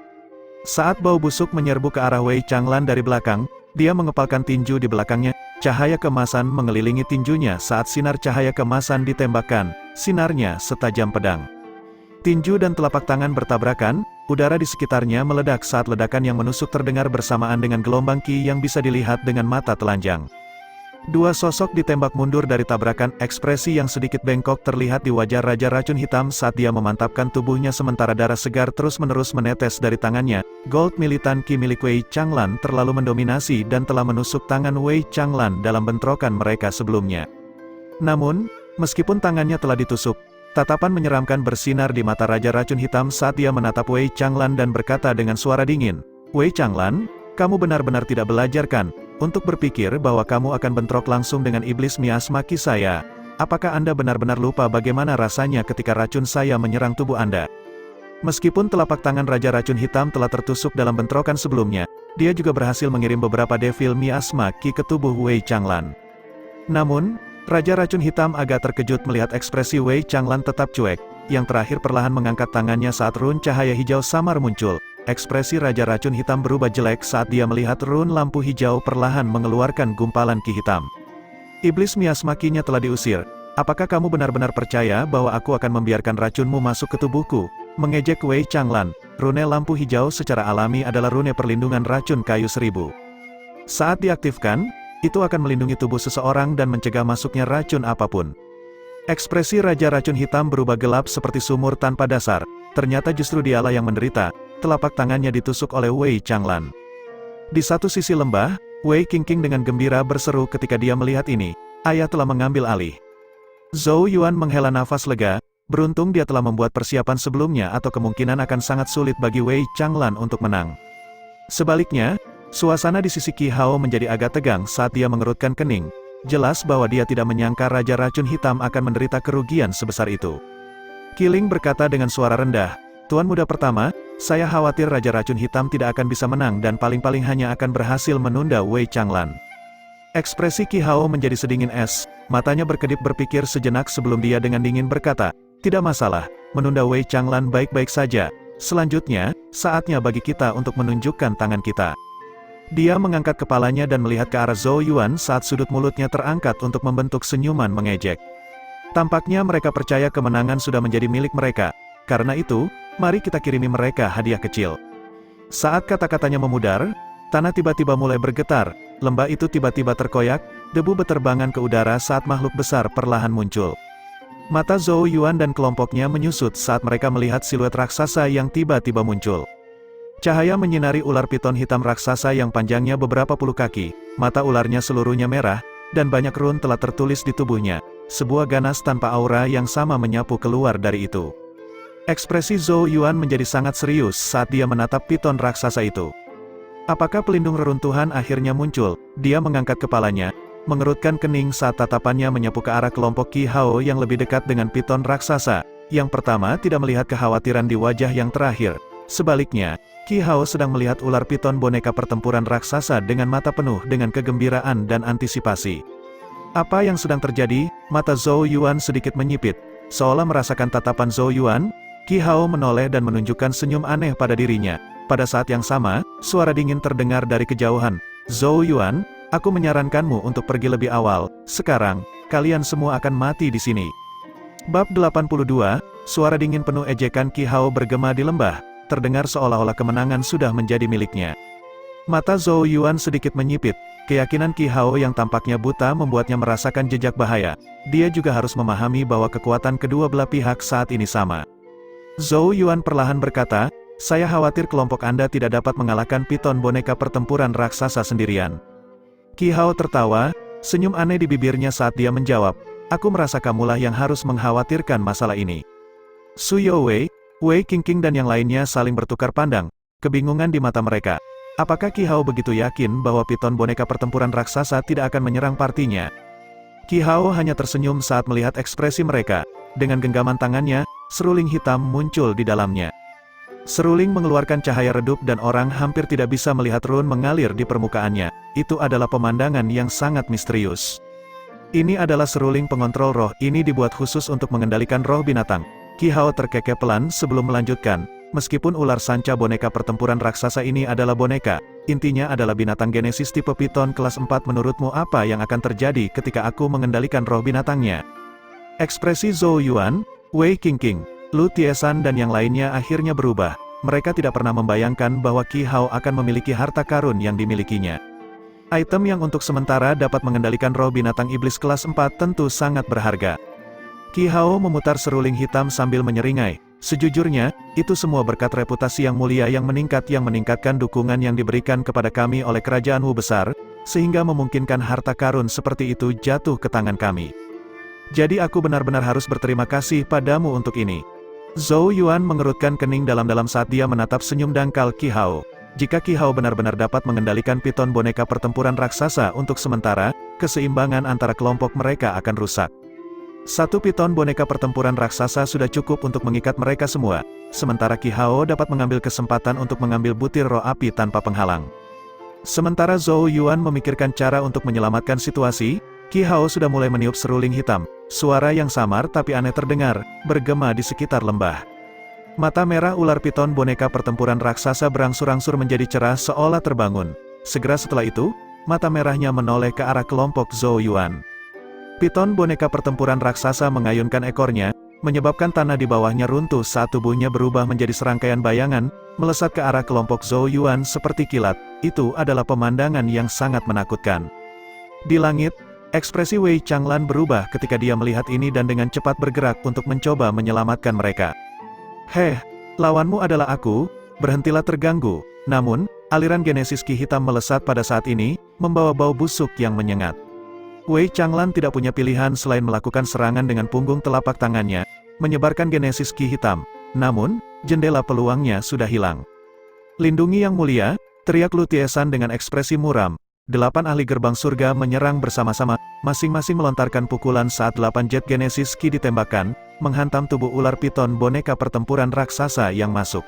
Saat bau busuk menyerbu ke arah Wei Changlan dari belakang, dia mengepalkan tinju di belakangnya. Cahaya keemasan mengelilingi tinjunya saat sinar cahaya keemasan ditembakkan, sinarnya setajam pedang. Tinju dan telapak tangan bertabrakan, udara di sekitarnya meledak saat ledakan yang menusuk terdengar bersamaan dengan gelombang Qi yang bisa dilihat dengan mata telanjang. Dua sosok ditembak mundur dari tabrakan, ekspresi yang sedikit bengkok terlihat di wajah Raja Racun Hitam saat dia memantapkan tubuhnya sementara darah segar terus-menerus menetes dari tangannya. Gold militan Qi milik Wei Changlan terlalu mendominasi dan telah menusuk tangan Wei Changlan dalam bentrokan mereka sebelumnya. Namun, meskipun tangannya telah ditusuk, tatapan menyeramkan bersinar di mata Raja Racun Hitam saat dia menatap Wei Changlan dan berkata dengan suara dingin, "Wei Changlan, kamu benar-benar tidak belajar kan, untuk berpikir bahwa kamu akan bentrok langsung dengan iblis miasma Qi saya? Apakah Anda benar-benar lupa bagaimana rasanya ketika racun saya menyerang tubuh Anda?" Meskipun telapak tangan Raja Racun Hitam telah tertusuk dalam bentrokan sebelumnya, dia juga berhasil mengirim beberapa devil miasma Qi ke tubuh Wei Changlan. Namun, Raja Racun Hitam agak terkejut melihat ekspresi Wei Changlan tetap cuek, yang terakhir perlahan mengangkat tangannya saat rune cahaya hijau samar muncul. ekspresi Raja Racun Hitam berubah jelek saat dia melihat rune lampu hijau perlahan mengeluarkan gumpalan ki hitam. Iblis miasma ki-nya telah diusir. Apakah kamu benar-benar percaya bahwa aku akan membiarkan racunmu masuk ke tubuhku? Mengejek Wei Changlan. Rune lampu hijau secara alami adalah rune perlindungan racun kayu seribu. Saat diaktifkan, itu akan melindungi tubuh seseorang dan mencegah masuknya racun apapun. Ekspresi Raja Racun Hitam berubah gelap seperti sumur tanpa dasar. Ternyata justru dialah yang menderita. Telapak tangannya ditusuk oleh Wei Changlan. Di satu sisi lembah, Wei Qingqing dengan gembira berseru ketika dia melihat ini. Ayah telah mengambil alih. Zhou Yuan menghela nafas lega. Beruntung dia telah membuat persiapan sebelumnya atau kemungkinan akan sangat sulit bagi Wei Changlan untuk menang. Sebaliknya, suasana di sisi Qi Hao menjadi agak tegang saat dia mengerutkan kening. Jelas bahwa dia tidak menyangka Raja Racun Hitam akan menderita kerugian sebesar itu. Qiling berkata dengan suara rendah, "Tuan muda pertama, saya khawatir Raja Racun Hitam tidak akan bisa menang dan paling-paling hanya akan berhasil menunda Wei Changlan." Ekspresi Qi Hao menjadi sedingin es, matanya berkedip berpikir sejenak sebelum dia dengan dingin berkata, "Tidak masalah, menunda Wei Changlan baik-baik saja. Selanjutnya, saatnya bagi kita untuk menunjukkan tangan kita." Dia mengangkat kepalanya dan melihat ke arah Zhou Yuan saat sudut mulutnya terangkat untuk membentuk senyuman mengejek. Tampaknya mereka percaya kemenangan sudah menjadi milik mereka. Karena itu, mari kita kirimi mereka hadiah kecil. Saat kata-katanya memudar, tanah tiba-tiba mulai bergetar, lembah itu tiba-tiba terkoyak, debu beterbangan ke udara saat makhluk besar perlahan muncul. Mata Zhou Yuan dan kelompoknya menyusut saat mereka melihat siluet raksasa yang tiba-tiba muncul. Cahaya menyinari ular piton hitam raksasa yang panjangnya beberapa puluh kaki, mata ularnya seluruhnya merah, dan banyak rune telah tertulis di tubuhnya. Sebuah ganas tanpa aura yang sama menyapu keluar dari itu. Ekspresi Zhou Yuan menjadi sangat serius saat dia menatap piton raksasa itu. Apakah pelindung reruntuhan akhirnya muncul? Dia mengangkat kepalanya, mengerutkan kening saat tatapannya menyapu ke arah kelompok Qi Hao yang lebih dekat dengan piton raksasa. Yang pertama tidak melihat kekhawatiran di wajah yang terakhir. Sebaliknya, Qi Hao sedang melihat ular piton boneka pertempuran raksasa dengan mata penuh dengan kegembiraan dan antisipasi. Apa yang sedang terjadi? Mata Zhou Yuan sedikit menyipit. Seolah merasakan tatapan Zhou Yuan, Qi Hao menoleh dan menunjukkan senyum aneh pada dirinya. Pada saat yang sama, suara dingin terdengar dari kejauhan. "Zhou Yuan, aku menyarankanmu untuk pergi lebih awal. Sekarang, kalian semua akan mati di sini." Bab 82, suara dingin penuh ejekan Qi Hao bergema di lembah. Terdengar seolah-olah kemenangan sudah menjadi miliknya. Mata Zhou Yuan sedikit menyipit, keyakinan Qi Hao yang tampaknya buta membuatnya merasakan jejak bahaya. Dia juga harus memahami bahwa kekuatan kedua belah pihak saat ini sama. Zhou Yuan perlahan berkata, "Saya khawatir kelompok Anda tidak dapat mengalahkan piton boneka pertempuran raksasa sendirian." Qi Hao tertawa, senyum aneh di bibirnya saat dia menjawab, "Aku merasa kamulah yang harus mengkhawatirkan masalah ini." Su Youwei, Wei Qingqing dan yang lainnya saling bertukar pandang, kebingungan di mata mereka. Apakah Qi Hao begitu yakin bahwa piton boneka pertempuran raksasa tidak akan menyerang partinya? Qi Hao hanya tersenyum saat melihat ekspresi mereka. Dengan genggaman tangannya, seruling hitam muncul di dalamnya. Seruling mengeluarkan cahaya redup dan orang hampir tidak bisa melihat rune mengalir di permukaannya. Itu adalah pemandangan yang sangat misterius. Ini adalah seruling pengontrol roh, ini dibuat khusus untuk mengendalikan roh binatang. Qi Hao terkekeh pelan sebelum melanjutkan, meskipun ular sanca boneka pertempuran raksasa ini adalah boneka, intinya adalah binatang genesis tipe piton kelas 4. Menurutmu apa yang akan terjadi ketika aku mengendalikan roh binatangnya? Ekspresi Zhou Yuan, Wei Qingqing, Lu Tiesan dan yang lainnya akhirnya berubah. Mereka tidak pernah membayangkan bahwa Qi Hao akan memiliki harta karun yang dimilikinya. Item yang untuk sementara dapat mengendalikan roh binatang iblis kelas 4 tentu sangat berharga. Qi Hao memutar seruling hitam sambil menyeringai. Sejujurnya, itu semua berkat reputasi yang mulia yang meningkatkan dukungan yang diberikan kepada kami oleh kerajaan Wu besar, sehingga memungkinkan harta karun seperti itu jatuh ke tangan kami. Jadi aku benar-benar harus berterima kasih padamu untuk ini. Zhou Yuan mengerutkan kening dalam-dalam saat dia menatap senyum dangkal Qi Hao. Jika Qi Hao benar-benar dapat mengendalikan piton boneka pertempuran raksasa untuk sementara, keseimbangan antara kelompok mereka akan rusak. Satu piton boneka pertempuran raksasa sudah cukup untuk mengikat mereka semua, sementara Qi Hao dapat mengambil kesempatan untuk mengambil butir roh api tanpa penghalang. Sementara Zhou Yuan memikirkan cara untuk menyelamatkan situasi, Qi Hao sudah mulai meniup seruling hitam. Suara yang samar tapi aneh terdengar, bergema di sekitar lembah. Mata merah ular piton boneka pertempuran raksasa berangsur-angsur menjadi cerah seolah terbangun. Segera setelah itu, mata merahnya menoleh ke arah kelompok Zhou Yuan. Piton boneka pertempuran raksasa mengayunkan ekornya, menyebabkan tanah di bawahnya runtuh saat tubuhnya berubah menjadi serangkaian bayangan, melesat ke arah kelompok Zhou Yuan seperti kilat. Itu adalah pemandangan yang sangat menakutkan. Di langit, ekspresi Wei Changlan berubah ketika dia melihat ini dan dengan cepat bergerak untuk mencoba menyelamatkan mereka. Heh, lawanmu adalah aku, berhentilah terganggu. Namun, aliran genesis ki hitam melesat pada saat ini, membawa bau busuk yang menyengat. Wei Changlan tidak punya pilihan selain melakukan serangan dengan punggung telapak tangannya, menyebarkan genesis ki hitam. Namun, jendela peluangnya sudah hilang. Lindungi yang mulia, teriak Lu Tiesan dengan ekspresi muram. 8 ahli gerbang surga menyerang bersama-sama, masing-masing melontarkan pukulan saat 8 jet genesis ki ditembakkan, menghantam tubuh ular piton boneka pertempuran raksasa yang masuk.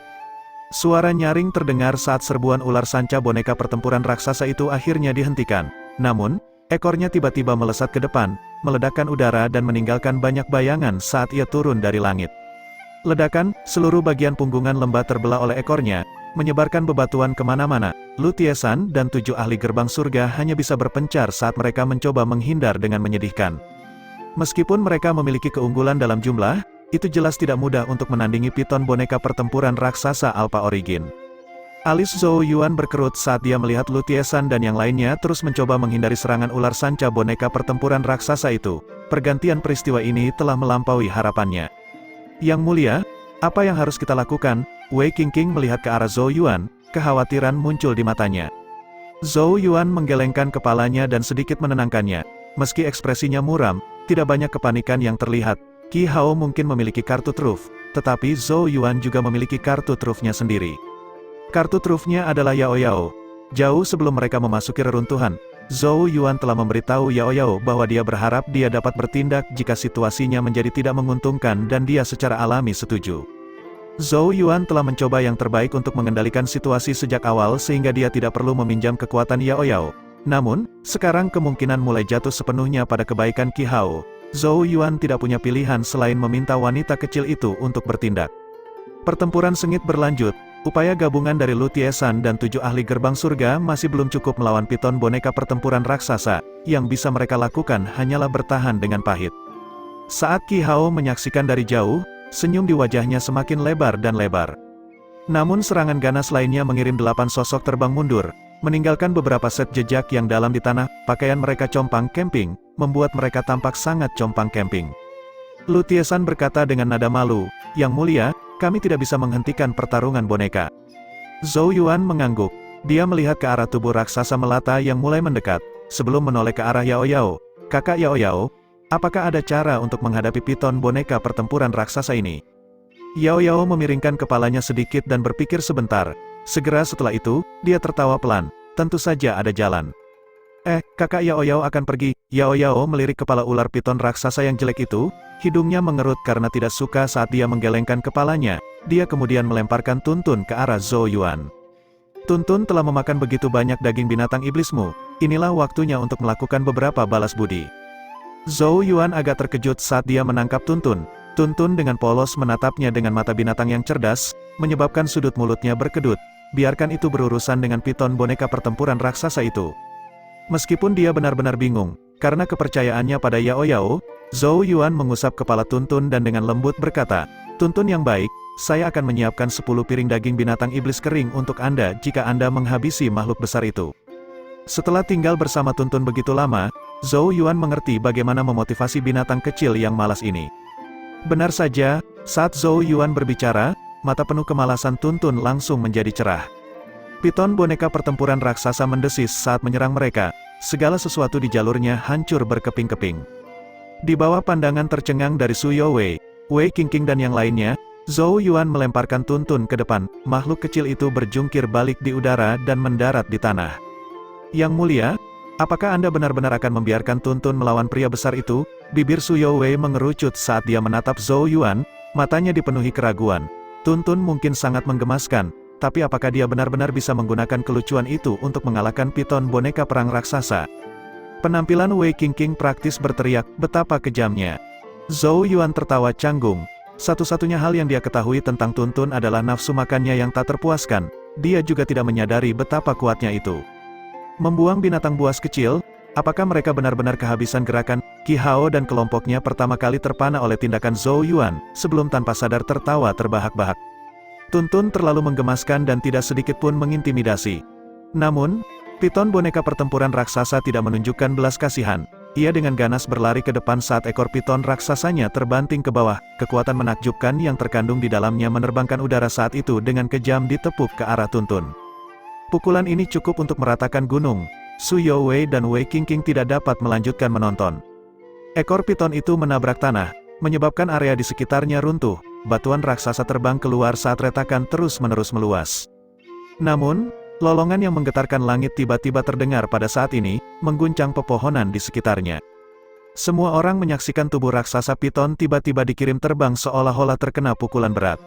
Suara nyaring terdengar saat serbuan ular sanca boneka pertempuran raksasa itu akhirnya dihentikan. Namun, ekornya tiba-tiba melesat ke depan, meledakkan udara dan meninggalkan banyak bayangan saat ia turun dari langit. Ledakan, seluruh bagian punggungan lembah terbelah oleh ekornya, menyebarkan bebatuan kemana-mana. Lu Tiesan dan 7 ahli gerbang surga hanya bisa berpencar saat mereka mencoba menghindar dengan menyedihkan. Meskipun mereka memiliki keunggulan dalam jumlah, itu jelas tidak mudah untuk menandingi piton boneka pertempuran raksasa Alpha Origin. Alis Zhou Yuan berkerut saat dia melihat Lu Tiesan dan yang lainnya terus mencoba menghindari serangan ular sanca boneka pertempuran raksasa itu. Pergantian peristiwa ini telah melampaui harapannya. Yang mulia, apa yang harus kita lakukan? Wei Qingqing melihat ke arah Zhou Yuan, kekhawatiran muncul di matanya. Zhou Yuan menggelengkan kepalanya dan sedikit menenangkannya. Meski ekspresinya muram, tidak banyak kepanikan yang terlihat. Qi Hao mungkin memiliki kartu truf, tetapi Zhou Yuan juga memiliki kartu trufnya sendiri. Kartu trufnya adalah Yao Yao. Jauh sebelum mereka memasuki reruntuhan, Zhou Yuan telah memberitahu Yao Yao bahwa dia berharap dia dapat bertindak jika situasinya menjadi tidak menguntungkan dan dia secara alami setuju. Zhou Yuan telah mencoba yang terbaik untuk mengendalikan situasi sejak awal sehingga dia tidak perlu meminjam kekuatan Yao Yao. Namun, sekarang kemungkinan mulai jatuh sepenuhnya pada kebaikan Qi Hao. Zhou Yuan tidak punya pilihan selain meminta wanita kecil itu untuk bertindak. Pertempuran sengit berlanjut. Upaya gabungan dari Lu Tiesan dan 7 ahli gerbang surga masih belum cukup melawan piton boneka pertempuran raksasa. Yang bisa mereka lakukan hanyalah bertahan dengan pahit. Saat Qi Hao menyaksikan dari jauh, senyum di wajahnya semakin lebar dan lebar. Namun serangan ganas lainnya mengirim 8 sosok terbang mundur, meninggalkan beberapa set jejak yang dalam di tanah. Pakaian mereka compang camping, membuat mereka tampak sangat compang camping. Lu Tiesan berkata dengan nada malu, "Yang mulia, kami tidak bisa menghentikan pertarungan boneka." Zhou Yuan mengangguk. Dia melihat ke arah tubuh raksasa melata yang mulai mendekat, sebelum menoleh ke arah Yao Yao. "Kakak Yao Yao, apakah ada cara untuk menghadapi piton boneka pertempuran raksasa ini?" Yao Yao memiringkan kepalanya sedikit dan berpikir sebentar. Segera setelah itu, dia tertawa pelan. "Tentu saja ada jalan." Kakak Yao Yao akan pergi." Yao Yao melirik kepala ular piton raksasa yang jelek itu, hidungnya mengerut karena tidak suka saat dia menggelengkan kepalanya. Dia kemudian melemparkan tuntun ke arah Zhou Yuan. "Tuntun telah memakan begitu banyak daging binatang iblismu, inilah waktunya untuk melakukan beberapa balas budi." Zhou Yuan agak terkejut saat dia menangkap tuntun. Tuntun dengan polos menatapnya dengan mata binatang yang cerdas, menyebabkan sudut mulutnya berkedut. Biarkan itu berurusan dengan piton boneka pertempuran raksasa itu. Meskipun dia benar-benar bingung, karena kepercayaannya pada Yao Yao, Zhou Yuan mengusap kepala tuntun dan dengan lembut berkata, "Tuntun yang baik, saya akan menyiapkan 10 piring daging binatang iblis kering untuk Anda jika Anda menghabisi makhluk besar itu." Setelah tinggal bersama tuntun begitu lama, Zhou Yuan mengerti bagaimana memotivasi binatang kecil yang malas ini. Benar saja, saat Zhou Yuan berbicara, mata penuh kemalasan tuntun langsung menjadi cerah. Piton boneka pertempuran raksasa mendesis saat menyerang mereka, segala sesuatu di jalurnya hancur berkeping-keping. Di bawah pandangan tercengang dari Su Youwei, Wei Qingqing dan yang lainnya, Zhou Yuan melemparkan tuntun ke depan. Makhluk kecil itu berjungkir balik di udara dan mendarat di tanah. "Yang mulia, apakah Anda benar-benar akan membiarkan tuntun melawan pria besar itu?" Bibir Su Youwei mengerucut saat dia menatap Zhou Yuan, matanya dipenuhi keraguan. Tuntun mungkin sangat menggemaskan, tapi apakah dia benar-benar bisa menggunakan kelucuan itu untuk mengalahkan piton boneka perang raksasa? Penampilan Wei Qingqing praktis berteriak, betapa kejamnya. Zhou Yuan tertawa canggung. Satu-satunya hal yang dia ketahui tentang Tuntun adalah nafsu makannya yang tak terpuaskan. Dia juga tidak menyadari betapa kuatnya itu. Membuang binatang buas kecil, apakah mereka benar-benar kehabisan gerakan? Qi Hao dan kelompoknya pertama kali terpana oleh tindakan Zhou Yuan, sebelum tanpa sadar tertawa terbahak-bahak. Tuntun terlalu menggemaskan dan tidak sedikit pun mengintimidasi. Namun, piton boneka pertempuran raksasa tidak menunjukkan belas kasihan. Ia dengan ganas berlari ke depan saat ekor piton raksasanya terbanting ke bawah. Kekuatan menakjubkan yang terkandung di dalamnya menerbangkan udara saat itu dengan kejam ditepuk ke arah Tuntun. Pukulan ini cukup untuk meratakan gunung. Su Youwei dan Wei Qingqing tidak dapat melanjutkan menonton. Ekor piton itu menabrak tanah, menyebabkan area di sekitarnya runtuh. Batuan raksasa terbang keluar saat retakan terus-menerus meluas. Namun, lolongan yang menggetarkan langit tiba-tiba terdengar pada saat ini, mengguncang pepohonan di sekitarnya. Semua orang menyaksikan tubuh raksasa piton tiba-tiba dikirim terbang seolah-olah terkena pukulan berat.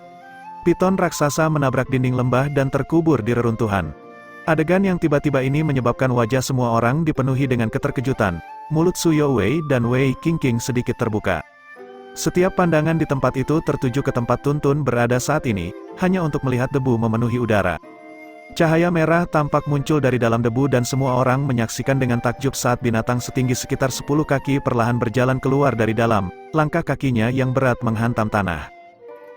Piton raksasa menabrak dinding lembah dan terkubur di reruntuhan. Adegan yang tiba-tiba ini menyebabkan wajah semua orang dipenuhi dengan keterkejutan. Mulut Su Youwei dan Wei Qingqing sedikit terbuka. Setiap pandangan di tempat itu tertuju ke tempat Tuntun berada saat ini, hanya untuk melihat debu memenuhi udara. Cahaya merah tampak muncul dari dalam debu dan semua orang menyaksikan dengan takjub saat binatang setinggi sekitar 10 kaki perlahan berjalan keluar dari dalam, langkah kakinya yang berat menghantam tanah.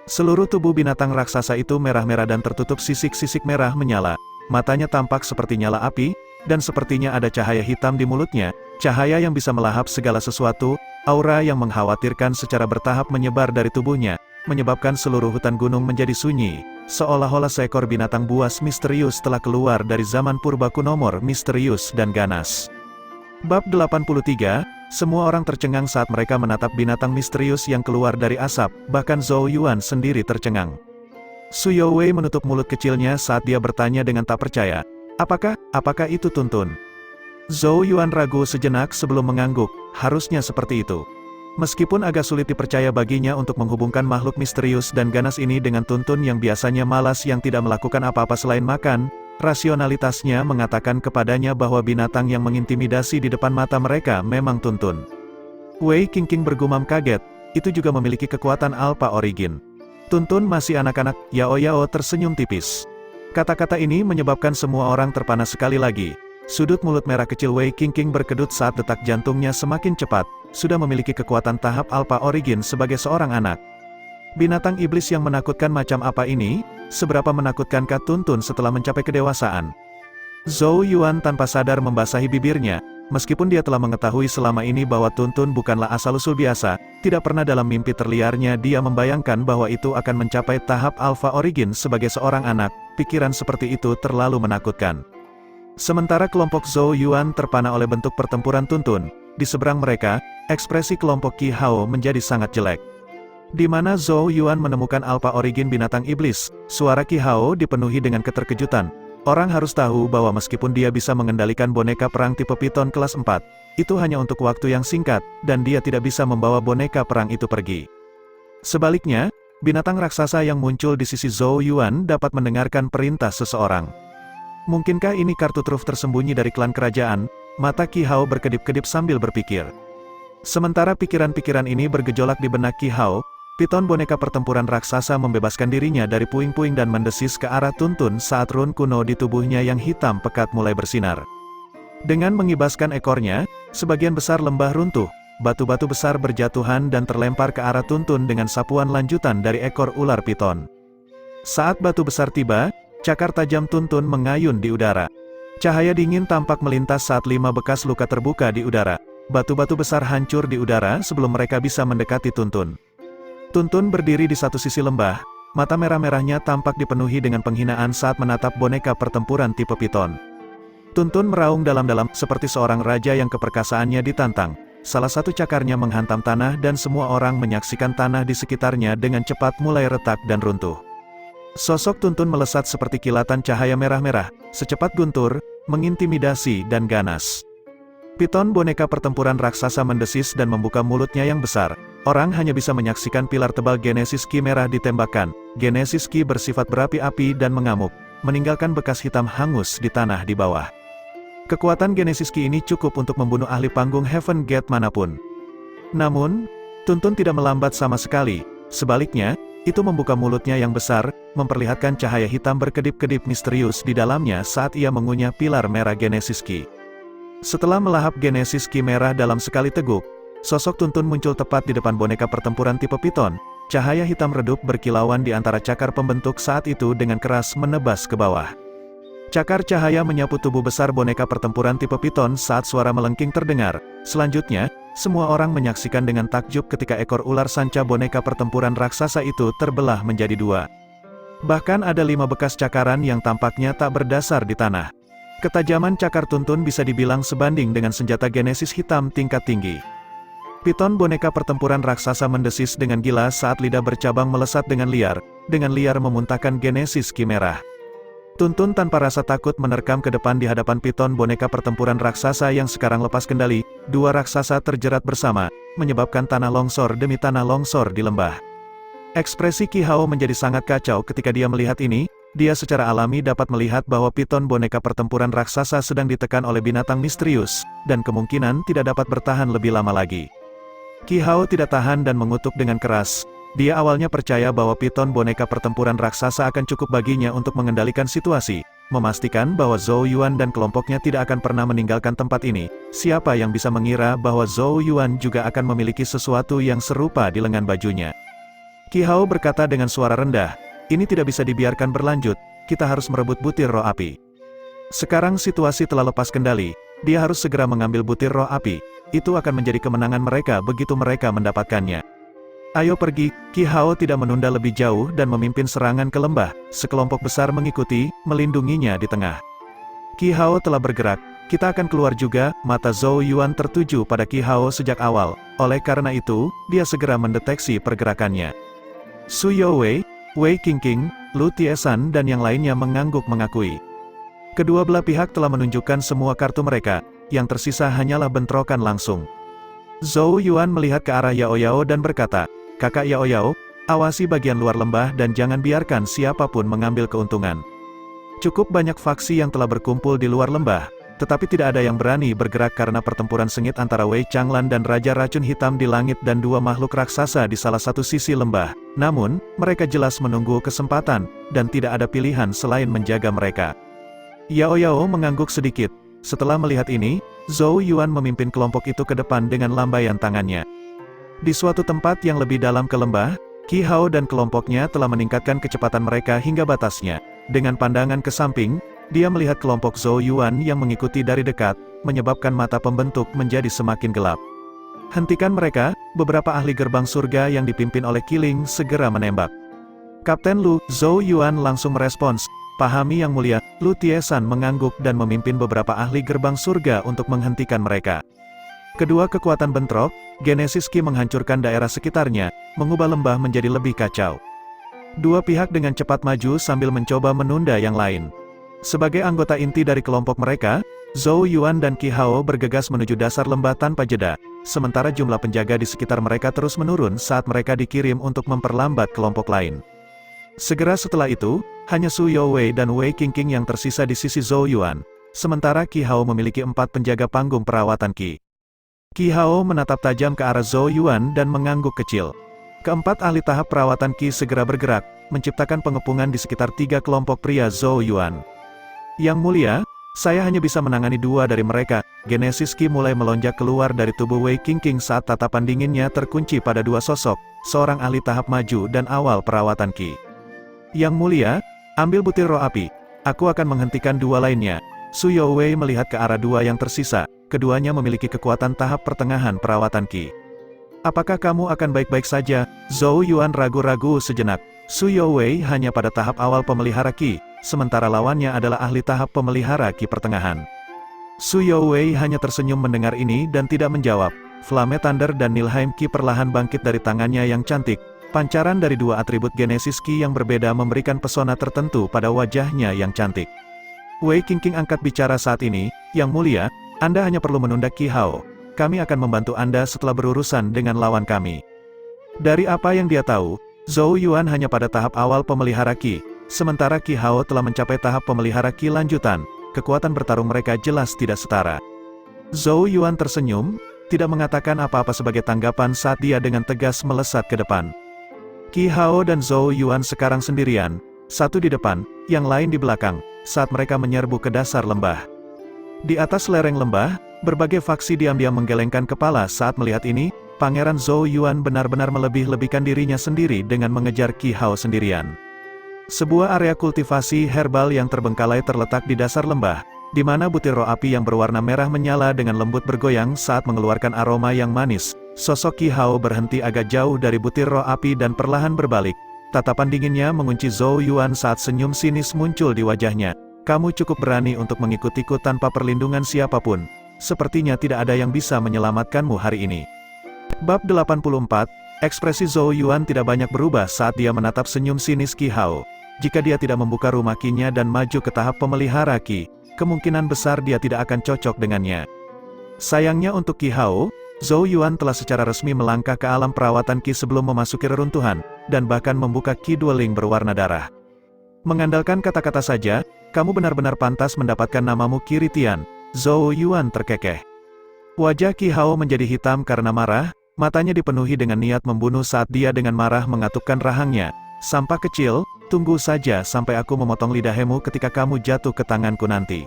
Seluruh tubuh binatang raksasa itu merah-merah dan tertutup sisik-sisik merah menyala, matanya tampak seperti nyala api, dan sepertinya ada cahaya hitam di mulutnya, cahaya yang bisa melahap segala sesuatu, aura yang mengkhawatirkan secara bertahap menyebar dari tubuhnya, menyebabkan seluruh hutan gunung menjadi sunyi. Seolah-olah seekor binatang buas misterius telah keluar dari zaman purba kuno, misterius dan ganas. Bab 83, semua orang tercengang saat mereka menatap binatang misterius yang keluar dari asap, bahkan Zhou Yuan sendiri tercengang. Su Youwei menutup mulut kecilnya saat dia bertanya dengan tak percaya, apakah itu Tuntun? Zhou Yuan ragu sejenak sebelum mengangguk, harusnya seperti itu. Meskipun agak sulit dipercaya baginya untuk menghubungkan makhluk misterius dan ganas ini dengan Tuntun yang biasanya malas yang tidak melakukan apa-apa selain makan, rasionalitasnya mengatakan kepadanya bahwa binatang yang mengintimidasi di depan mata mereka memang Tuntun. Wei Qingqing bergumam kaget, itu juga memiliki kekuatan Alpha Origin. Tuntun masih anak-anak, Yao tersenyum tipis. Kata-kata ini menyebabkan semua orang terpana sekali lagi. Sudut mulut merah kecil Wei Qingqing berkedut saat detak jantungnya semakin cepat, sudah memiliki kekuatan tahap Alpha Origin sebagai seorang anak. Binatang iblis yang menakutkan macam apa ini? Seberapa menakutkankah Tuntun setelah mencapai kedewasaan? Zhou Yuan tanpa sadar membasahi bibirnya, meskipun dia telah mengetahui selama ini bahwa Tuntun bukanlah asal-usul biasa, tidak pernah dalam mimpi terliarnya dia membayangkan bahwa itu akan mencapai tahap Alpha Origin sebagai seorang anak, pikiran seperti itu terlalu menakutkan. Sementara kelompok Zhou Yuan terpana oleh bentuk pertempuran Tuntun, di seberang mereka, ekspresi kelompok Qi Hao menjadi sangat jelek. Di mana Zhou Yuan menemukan Alpha Origin binatang iblis, suara Qi Hao dipenuhi dengan keterkejutan. Orang harus tahu bahwa meskipun dia bisa mengendalikan boneka perang tipe piton kelas 4, itu hanya untuk waktu yang singkat, dan dia tidak bisa membawa boneka perang itu pergi. Sebaliknya, binatang raksasa yang muncul di sisi Zhou Yuan dapat mendengarkan perintah seseorang. Mungkinkah ini kartu truf tersembunyi dari klan kerajaan? Mata Qi Hao berkedip-kedip sambil berpikir. Sementara pikiran-pikiran ini bergejolak di benak Qi Hao, piton boneka pertempuran raksasa membebaskan dirinya dari puing-puing dan mendesis ke arah Tuntun saat run kuno di tubuhnya yang hitam pekat mulai bersinar. Dengan mengibaskan ekornya, sebagian besar lembah runtuh, batu-batu besar berjatuhan dan terlempar ke arah Tuntun dengan sapuan lanjutan dari ekor ular piton. Saat batu besar tiba, cakar tajam Tuntun mengayun di udara. Cahaya dingin tampak melintas saat 5 bekas luka terbuka di udara. Batu-batu besar hancur di udara sebelum mereka bisa mendekati Tuntun. Tuntun berdiri di satu sisi lembah, mata merah-merahnya tampak dipenuhi dengan penghinaan saat menatap boneka pertempuran tipe piton. Tuntun meraung dalam-dalam seperti seorang raja yang keperkasaannya ditantang. Salah satu cakarnya menghantam tanah dan semua orang menyaksikan tanah di sekitarnya dengan cepat mulai retak dan runtuh. Sosok Tuntun melesat seperti kilatan cahaya merah-merah, secepat guntur, mengintimidasi dan ganas. Piton boneka pertempuran raksasa mendesis dan membuka mulutnya yang besar. Orang hanya bisa menyaksikan pilar tebal Genesis Ki merah ditembakkan. Genesis Ki bersifat berapi-api dan mengamuk, meninggalkan bekas hitam hangus di tanah di bawah. Kekuatan Genesis Ki ini cukup untuk membunuh ahli panggung Heaven Gate manapun. Namun, Tuntun tidak melambat sama sekali. Sebaliknya, itu membuka mulutnya yang besar, memperlihatkan cahaya hitam berkedip-kedip misterius di dalamnya saat ia mengunyah pilar merah Genesis Ki. Setelah melahap Genesis Ki merah dalam sekali teguk, sosok Tuntun muncul tepat di depan boneka pertempuran tipe piton. Cahaya hitam redup berkilauan di antara cakar pembentuk saat itu dengan keras menebas ke bawah. Cakar cahaya menyapu tubuh besar boneka pertempuran tipe piton saat suara melengking terdengar. Selanjutnya, semua orang menyaksikan dengan takjub ketika ekor ular sanca boneka pertempuran raksasa itu terbelah menjadi dua. Bahkan ada 5 bekas cakaran yang tampaknya tak berdasar di tanah. Ketajaman cakar Tuntun bisa dibilang sebanding dengan senjata Genesis hitam tingkat tinggi. Piton boneka pertempuran raksasa mendesis dengan gila saat lidah bercabang melesat dengan liar memuntahkan Genesis Ki merah. Tuntun tanpa rasa takut menerkam ke depan di hadapan piton boneka pertempuran raksasa yang sekarang lepas kendali. 2 raksasa terjerat bersama, menyebabkan tanah longsor demi tanah longsor di lembah. Ekspresi Qi Hao menjadi sangat kacau ketika dia melihat ini. Dia secara alami dapat melihat bahwa piton boneka pertempuran raksasa sedang ditekan oleh binatang misterius, dan kemungkinan tidak dapat bertahan lebih lama lagi. Qi Hao tidak tahan dan mengutuk dengan keras. Dia awalnya percaya bahwa piton boneka pertempuran raksasa akan cukup baginya untuk mengendalikan situasi, memastikan bahwa Zhou Yuan dan kelompoknya tidak akan pernah meninggalkan tempat ini. Siapa yang bisa mengira bahwa Zhou Yuan juga akan memiliki sesuatu yang serupa di lengan bajunya. Qi Hao berkata dengan suara rendah, "Ini tidak bisa dibiarkan berlanjut, kita harus merebut butir roh api." Sekarang situasi telah lepas kendali, dia harus segera mengambil butir roh api. Itu akan menjadi kemenangan mereka begitu mereka mendapatkannya. Ayo pergi, Qi Hao tidak menunda lebih jauh dan memimpin serangan ke lembah. Sekelompok besar mengikuti, melindunginya di tengah. Qi Hao telah bergerak, kita akan keluar juga. Mata Zhou Yuan tertuju pada Qi Hao sejak awal, oleh karena itu, dia segera mendeteksi pergerakannya. Su Youwei, Wei Qingqing, Lu Tiesan dan yang lainnya mengangguk mengakui. Kedua belah pihak telah menunjukkan semua kartu mereka, yang tersisa hanyalah bentrokan langsung. Zhou Yuan melihat ke arah Yao Yao dan berkata, "Kakak Yao Yao, awasi bagian luar lembah dan jangan biarkan siapapun mengambil keuntungan." Cukup banyak faksi yang telah berkumpul di luar lembah, tetapi tidak ada yang berani bergerak karena pertempuran sengit antara Wei Changlan dan Raja Racun Hitam di langit dan 2 makhluk raksasa di salah satu sisi lembah. Namun, mereka jelas menunggu kesempatan, dan tidak ada pilihan selain menjaga mereka. Yao Yao mengangguk sedikit. Setelah melihat ini, Zhou Yuan memimpin kelompok itu ke depan dengan lambaian tangannya. Di suatu tempat yang lebih dalam ke lembah, Qi Hao dan kelompoknya telah meningkatkan kecepatan mereka hingga batasnya. Dengan pandangan ke samping, dia melihat kelompok Zhou Yuan yang mengikuti dari dekat, menyebabkan mata pembentuk menjadi semakin gelap. "Hentikan mereka!" Beberapa ahli gerbang surga yang dipimpin oleh Qiling segera menembak. Kapten Lu, Zhou Yuan langsung merespons, "Pahami yang mulia." Lu Tiesan mengangguk dan memimpin beberapa ahli gerbang surga untuk menghentikan mereka. Kedua kekuatan bentrok, Genesis Ki menghancurkan daerah sekitarnya, mengubah lembah menjadi lebih kacau. Dua pihak dengan cepat maju sambil mencoba menunda yang lain. Sebagai anggota inti dari kelompok mereka, Zhou Yuan dan Qi Hao bergegas menuju dasar lembah tanpa jeda, sementara jumlah penjaga di sekitar mereka terus menurun saat mereka dikirim untuk memperlambat kelompok lain. Segera setelah itu, hanya Su Youwei dan Wei Qingqing yang tersisa di sisi Zhou Yuan, sementara Qi Hao memiliki 4 penjaga panggung perawatan Qi. Qi Hao menatap tajam ke arah Zhou Yuan dan mengangguk kecil. Keempat ahli tahap perawatan Qi segera bergerak, menciptakan pengepungan di sekitar 3 kelompok pria Zhou Yuan. "Yang mulia, saya hanya bisa menangani 2 dari mereka." Genesis Ki mulai melonjak keluar dari tubuh Wei Qingqing saat tatapan dinginnya terkunci pada 2 sosok, seorang ahli tahap maju dan awal perawatan Qi. "Yang mulia, ambil butir roh api. Aku akan menghentikan 2 lainnya." Su Youwei melihat ke arah 2 yang tersisa, keduanya memiliki kekuatan tahap pertengahan perawatan Qi. "Apakah kamu akan baik-baik saja?" Zhou Yuan ragu-ragu sejenak. Su Youwei hanya pada tahap awal pemelihara Qi, sementara lawannya adalah ahli tahap pemelihara Qi pertengahan. Su Youwei hanya tersenyum mendengar ini dan tidak menjawab. Flame Thunder dan Nilheim Qi perlahan bangkit dari tangannya yang cantik. Pancaran dari 2 atribut Genesis Ki yang berbeda memberikan pesona tertentu pada wajahnya yang cantik. Wei Qingqing angkat bicara saat ini, "Yang mulia, Anda hanya perlu menunda Qi Hao. Kami akan membantu Anda setelah berurusan dengan lawan kami." Dari apa yang dia tahu, Zhou Yuan hanya pada tahap awal pemelihara Qi, sementara Qi Hao telah mencapai tahap pemelihara Qi lanjutan. Kekuatan bertarung mereka jelas tidak setara. Zhou Yuan tersenyum, tidak mengatakan apa-apa sebagai tanggapan saat dia dengan tegas melesat ke depan. Qi Hao dan Zhou Yuan sekarang sendirian, satu di depan, yang lain di belakang, saat mereka menyerbu ke dasar lembah. Di atas lereng lembah, berbagai faksi diam-diam menggelengkan kepala saat melihat ini. Pangeran Zhou Yuan benar-benar melebih-lebihkan dirinya sendiri dengan mengejar Qi Hao sendirian. Sebuah area kultivasi herbal yang terbengkalai terletak di dasar lembah, di mana butir roh api yang berwarna merah menyala dengan lembut bergoyang saat mengeluarkan aroma yang manis. Sosok Qi Hao berhenti agak jauh dari butir roh api dan perlahan berbalik. Tatapan dinginnya mengunci Zhou Yuan saat senyum sinis muncul di wajahnya. Kamu cukup berani untuk mengikutiku tanpa perlindungan siapapun. Sepertinya tidak ada yang bisa menyelamatkanmu hari ini. Bab 84, ekspresi Zhou Yuan tidak banyak berubah saat dia menatap senyum sinis Qi Hao. Jika dia tidak membuka rumah Qi-nya dan maju ke tahap pemelihara Qi, kemungkinan besar dia tidak akan cocok dengannya. Sayangnya untuk Qi Hao, Zhou Yuan telah secara resmi melangkah ke alam perawatan Qi sebelum memasuki reruntuhan, dan bahkan membuka Qi Dwelling berwarna darah. Mengandalkan kata-kata saja, kamu benar-benar pantas mendapatkan namamu Qi Ritian. Zhou Yuan terkekeh. Wajah Qi Hao menjadi hitam karena marah, matanya dipenuhi dengan niat membunuh saat dia dengan marah mengatupkan rahangnya. Sampah kecil, tunggu saja sampai aku memotong lidahmu ketika kamu jatuh ke tanganku nanti.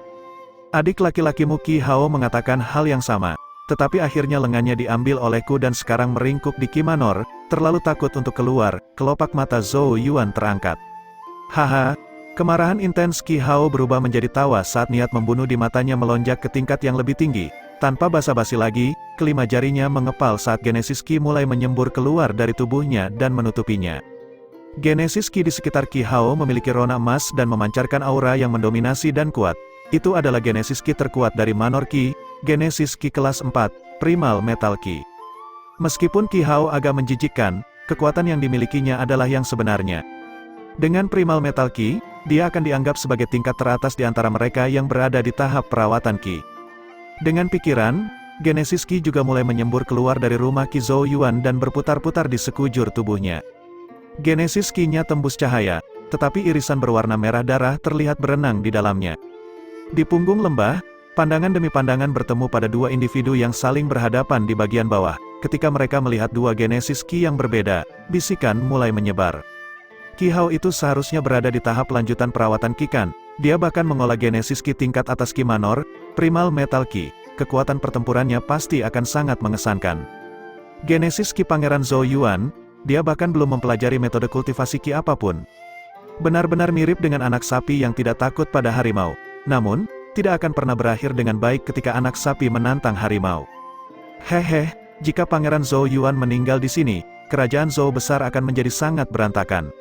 Adik laki-lakimu Qi Hao mengatakan hal yang sama, tetapi akhirnya lengannya diambil olehku dan sekarang meringkuk di Qi Manor, terlalu takut untuk keluar. Kelopak mata Zhou Yuan terangkat. Haha, kemarahan intens Qi Hao berubah menjadi tawa saat niat membunuh di matanya melonjak ke tingkat yang lebih tinggi. Tanpa basa-basi lagi, kelima jarinya mengepal saat Genesis Qi mulai menyembur keluar dari tubuhnya dan menutupinya. Genesis Qi di sekitar Qi Hao memiliki rona emas dan memancarkan aura yang mendominasi dan kuat. Itu adalah Genesis Qi terkuat dari Manor Qi, Genesis Qi kelas 4, Primal Metal Qi. Meskipun Qi Hao agak menjijikkan, kekuatan yang dimilikinya adalah yang sebenarnya. Dengan Primal Metal Qi, dia akan dianggap sebagai tingkat teratas di antara mereka yang berada di tahap perawatan Qi. Dengan pikiran, Genesis Qi juga mulai menyembur keluar dari rumah Qi Zhou Yuan dan berputar-putar di sekujur tubuhnya. Genesis Qi-nya tembus cahaya, tetapi irisan berwarna merah darah terlihat berenang di dalamnya. Di punggung lembah, pandangan demi pandangan bertemu pada dua individu yang saling berhadapan di bagian bawah. Ketika mereka melihat dua Genesis Qi yang berbeda, bisikan mulai menyebar. Qi Hao itu seharusnya berada di tahap lanjutan perawatan Qi kan? Dia bahkan mengolah Genesis Qi tingkat atas Qi Manor, Primal Metal Qi. Kekuatan pertempurannya pasti akan sangat mengesankan. Genesis Qi Pangeran Zhou Yuan, dia bahkan belum mempelajari metode kultivasi Qi apapun. Benar-benar mirip dengan anak sapi yang tidak takut pada harimau. Namun, tidak akan pernah berakhir dengan baik ketika anak sapi menantang harimau. Hehe, jika Pangeran Zhou Yuan meninggal di sini, kerajaan Zhou besar akan menjadi sangat berantakan.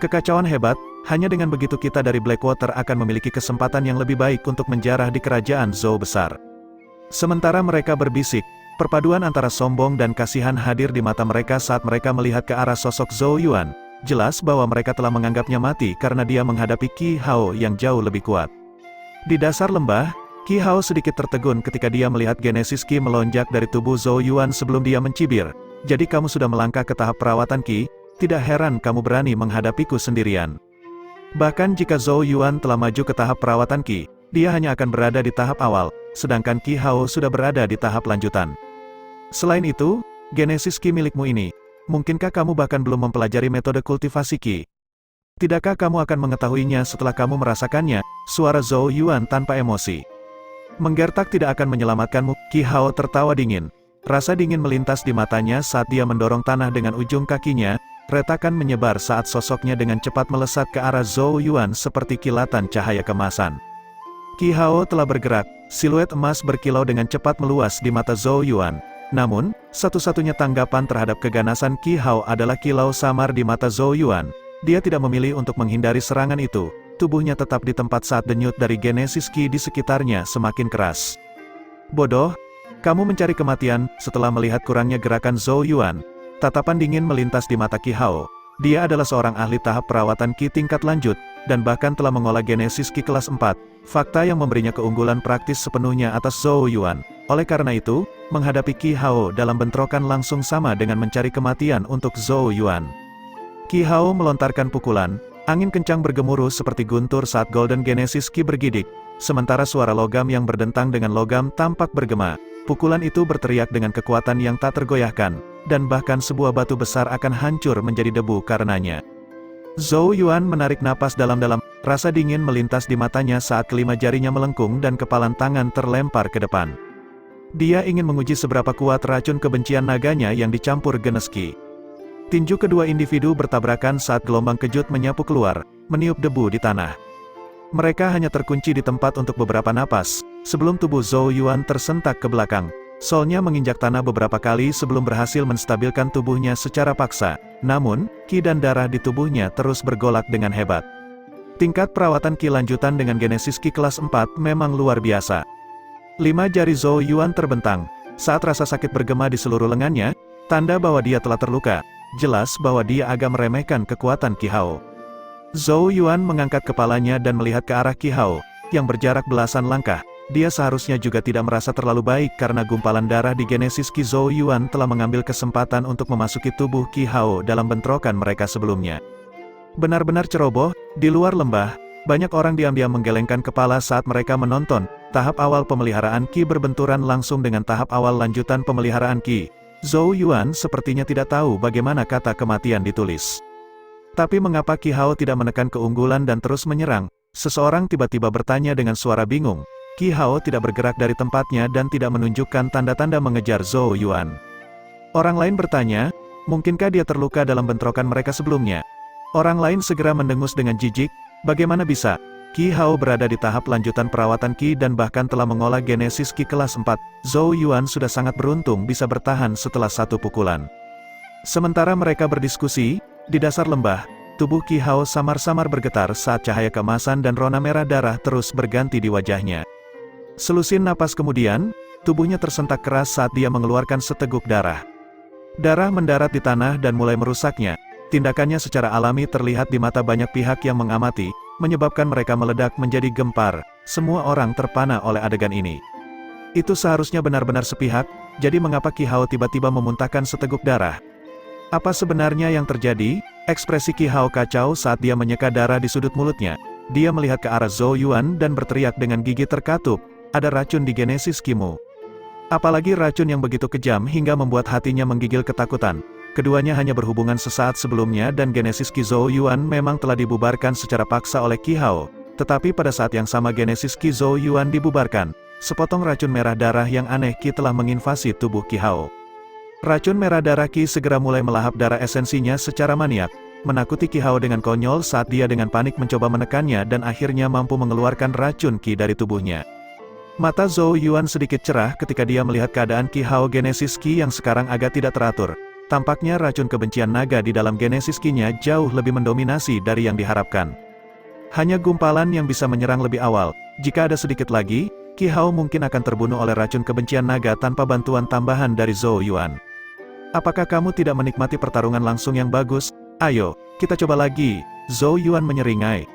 Kekacauan hebat, hanya dengan begitu kita dari Blackwater akan memiliki kesempatan yang lebih baik untuk menjarah di kerajaan Zhou besar. Sementara mereka berbisik, perpaduan antara sombong dan kasihan hadir di mata mereka saat mereka melihat ke arah sosok Zhou Yuan. Jelas bahwa mereka telah menganggapnya mati karena dia menghadapi Qi Hao yang jauh lebih kuat. Di dasar lembah, Qi Hao sedikit tertegun ketika dia melihat Genesis Qi melonjak dari tubuh Zhou Yuan sebelum dia mencibir. Jadi kamu sudah melangkah ke tahap perawatan Qi? Tidak heran kamu berani menghadapiku sendirian. Bahkan jika Zhou Yuan telah maju ke tahap perawatan Qi, dia hanya akan berada di tahap awal, sedangkan Qi Hao sudah berada di tahap lanjutan. Selain itu, Genesis Qi milikmu ini, mungkinkah kamu bahkan belum mempelajari metode kultivasi Qi? Tidakkah kamu akan mengetahuinya setelah kamu merasakannya? Suara Zhou Yuan tanpa emosi. Menggertak tidak akan menyelamatkanmu. Qi Hao tertawa dingin. Rasa dingin melintas di matanya saat dia mendorong tanah dengan ujung kakinya. Retakan menyebar saat sosoknya dengan cepat melesat ke arah Zhou Yuan seperti kilatan cahaya kemasan. Qi Hao telah bergerak, siluet emas berkilau dengan cepat meluas di mata Zhou Yuan. Namun, satu-satunya tanggapan terhadap keganasan Qi Hao adalah kilau samar di mata Zhou Yuan. Dia tidak memilih untuk menghindari serangan itu, tubuhnya tetap di tempat saat denyut dari Genesis Qi di sekitarnya semakin keras. Bodoh, kamu mencari kematian. Setelah melihat kurangnya gerakan Zhou Yuan, tatapan dingin melintas di mata Qi Hao. Dia adalah seorang ahli tahap perawatan Qi tingkat lanjut, dan bahkan telah mengolah Genesis Qi kelas 4, fakta yang memberinya keunggulan praktis sepenuhnya atas Zhou Yuan. Oleh karena itu, menghadapi Qi Hao dalam bentrokan langsung sama dengan mencari kematian untuk Zhou Yuan. Qi Hao melontarkan pukulan, angin kencang bergemuruh seperti guntur saat Golden Genesis Qi bergidik, sementara suara logam yang berdentang dengan logam tampak bergema. Pukulan itu berteriak dengan kekuatan yang tak tergoyahkan, dan bahkan sebuah batu besar akan hancur menjadi debu karenanya. Zhou Yuan menarik napas dalam-dalam, rasa dingin melintas di matanya saat kelima jarinya melengkung dan kepalan tangan terlempar ke depan. Dia ingin menguji seberapa kuat racun kebencian naganya yang dicampur Geneski. Tinju kedua individu bertabrakan saat gelombang kejut menyapu keluar, meniup debu di tanah. Mereka hanya terkunci di tempat untuk beberapa napas, sebelum tubuh Zhou Yuan tersentak ke belakang. Solnya menginjak tanah beberapa kali sebelum berhasil menstabilkan tubuhnya secara paksa, namun, ki dan darah di tubuhnya terus bergolak dengan hebat. Tingkat perawatan ki lanjutan dengan Genesis Ki kelas 4 memang luar biasa. 5 jari Zhou Yuan terbentang, saat rasa sakit bergema di seluruh lengannya, tanda bahwa dia telah terluka, jelas bahwa dia agak meremehkan kekuatan Qi Hao. Zhou Yuan mengangkat kepalanya dan melihat ke arah Qi Hao, yang berjarak belasan langkah. Dia seharusnya juga tidak merasa terlalu baik karena gumpalan darah di Genesis Ki Zhou Yuan telah mengambil kesempatan untuk memasuki tubuh Qi Hao dalam bentrokan mereka sebelumnya. Benar-benar ceroboh, di luar lembah, banyak orang diam-diam menggelengkan kepala saat mereka menonton tahap awal pemeliharaan Qi berbenturan langsung dengan tahap awal lanjutan pemeliharaan Qi. Zhou Yuan sepertinya tidak tahu bagaimana kata kematian ditulis. Tapi mengapa Qi Hao tidak menekan keunggulan dan terus menyerang? Seseorang tiba-tiba bertanya dengan suara bingung. Qi Hao tidak bergerak dari tempatnya dan tidak menunjukkan tanda-tanda mengejar Zhou Yuan. Orang lain bertanya, mungkinkah dia terluka dalam bentrokan mereka sebelumnya? Orang lain segera mendengus dengan jijik, bagaimana bisa? Qi Hao berada di tahap lanjutan perawatan Qi dan bahkan telah mengolah Genesis Qi kelas 4. Zhou Yuan sudah sangat beruntung bisa bertahan setelah satu pukulan. Sementara mereka berdiskusi, di dasar lembah, tubuh Qi Hao samar-samar bergetar saat cahaya keemasan dan rona merah darah terus berganti di wajahnya. Selusin napas kemudian, tubuhnya tersentak keras saat dia mengeluarkan seteguk darah. Darah mendarat di tanah dan mulai merusaknya. Tindakannya secara alami terlihat di mata banyak pihak yang mengamati, menyebabkan mereka meledak menjadi gempar. Semua orang terpana oleh adegan ini. Itu seharusnya benar-benar sepihak, jadi mengapa Qi Hao tiba-tiba memuntahkan seteguk darah? Apa sebenarnya yang terjadi? Ekspresi Qi Hao kacau saat dia menyeka darah di sudut mulutnya. Dia melihat ke arah Zhou Yuan dan berteriak dengan gigi terkatup, ada racun di Genesis Ki-mu. Apalagi racun yang begitu kejam hingga membuat hatinya menggigil ketakutan. Keduanya hanya berhubungan sesaat sebelumnya dan Genesis Ki Zhou Yuan memang telah dibubarkan secara paksa oleh Qi Hao. Tetapi pada saat yang sama Genesis Ki Zhou Yuan dibubarkan, sepotong racun merah darah yang aneh Qi telah menginvasi tubuh Qi Hao. Racun merah darah Qi segera mulai melahap darah esensinya secara maniak, menakuti Qi Hao dengan konyol saat dia dengan panik mencoba menekannya dan akhirnya mampu mengeluarkan racun Qi dari tubuhnya. Mata Zhou Yuan sedikit cerah ketika dia melihat keadaan Qi Hao Genesis Qi yang sekarang agak tidak teratur. Tampaknya racun kebencian naga di dalam Genesis Qi-nya jauh lebih mendominasi dari yang diharapkan. Hanya gumpalan yang bisa menyerang lebih awal. Jika ada sedikit lagi, Qi Hao mungkin akan terbunuh oleh racun kebencian naga tanpa bantuan tambahan dari Zhou Yuan. Apakah kamu tidak menikmati pertarungan langsung yang bagus? Ayo, kita coba lagi. Zhou Yuan menyeringai.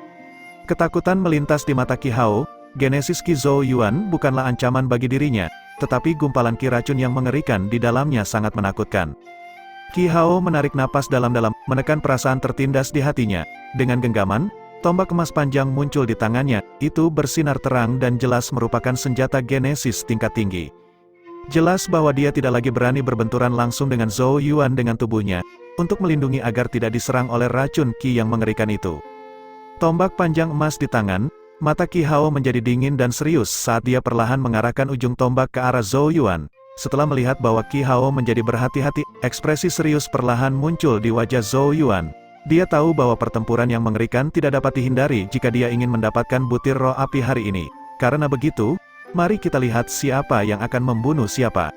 Ketakutan melintas di mata Qi Hao. Genesis Qi Zhou Yuan bukanlah ancaman bagi dirinya, tetapi gumpalan Qi racun yang mengerikan di dalamnya sangat menakutkan. Qi Hao menarik napas dalam-dalam, menekan perasaan tertindas di hatinya. Dengan genggaman, tombak emas panjang muncul di tangannya, itu bersinar terang dan jelas merupakan senjata Genesis tingkat tinggi. Jelas bahwa dia tidak lagi berani berbenturan langsung dengan Zhou Yuan dengan tubuhnya, untuk melindungi agar tidak diserang oleh racun Qi yang mengerikan itu. Tombak panjang emas di tangan, mata Qi Hao menjadi dingin dan serius saat dia perlahan mengarahkan ujung tombak ke arah Zhou Yuan. Setelah melihat bahwa Qi Hao menjadi berhati-hati, ekspresi serius perlahan muncul di wajah Zhou Yuan. Dia tahu bahwa pertempuran yang mengerikan tidak dapat dihindari jika dia ingin mendapatkan butir roh api hari ini. Karena begitu, mari kita lihat siapa yang akan membunuh siapa.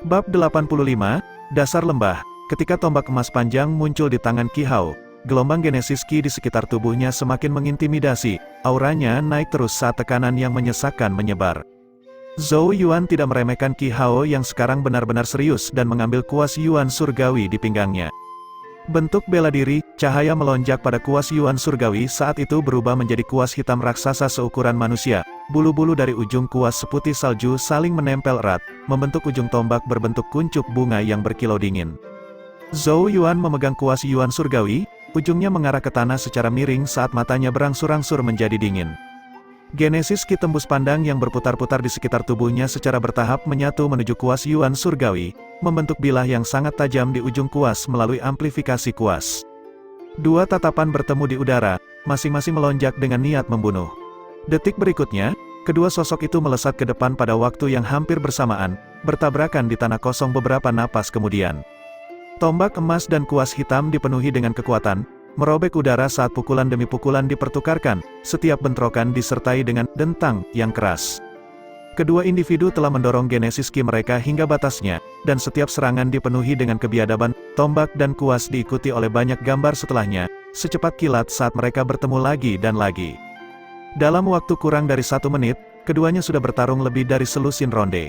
Bab 85, Dasar Lembah. Ketika tombak emas panjang muncul di tangan Qi Hao, gelombang Genesis Qi di sekitar tubuhnya semakin mengintimidasi. Auranya naik terus saat tekanan yang menyesakkan menyebar. Zhou Yuan tidak meremehkan Qi Hao yang sekarang benar-benar serius dan mengambil kuas Yuan surgawi di pinggangnya. Bentuk bela diri, cahaya melonjak pada kuas Yuan surgawi saat itu berubah menjadi kuas hitam raksasa seukuran manusia. Bulu-bulu dari ujung kuas seputih salju saling menempel erat, membentuk ujung tombak berbentuk kuncup bunga yang berkilau dingin. Zhou Yuan memegang kuas Yuan surgawi, ujungnya mengarah ke tanah secara miring saat matanya berangsur-angsur menjadi dingin. Genesis Ki tembus pandang yang berputar-putar di sekitar tubuhnya secara bertahap menyatu menuju kuas Yuan surgawi, membentuk bilah yang sangat tajam di ujung kuas melalui amplifikasi kuas. Dua tatapan bertemu di udara, masing-masing melonjak dengan niat membunuh. Detik berikutnya, kedua sosok itu melesat ke depan pada waktu yang hampir bersamaan, bertabrakan di tanah kosong beberapa napas kemudian. Tombak emas dan kuas hitam dipenuhi dengan kekuatan, merobek udara saat pukulan demi pukulan dipertukarkan, setiap bentrokan disertai dengan dentang yang keras. Kedua individu telah mendorong Genesis Ki mereka hingga batasnya, dan setiap serangan dipenuhi dengan kebiadaban. Tombak dan kuas diikuti oleh banyak gambar setelahnya, secepat kilat saat mereka bertemu lagi dan lagi. Dalam waktu kurang dari 1 menit, keduanya sudah bertarung lebih dari selusin ronde.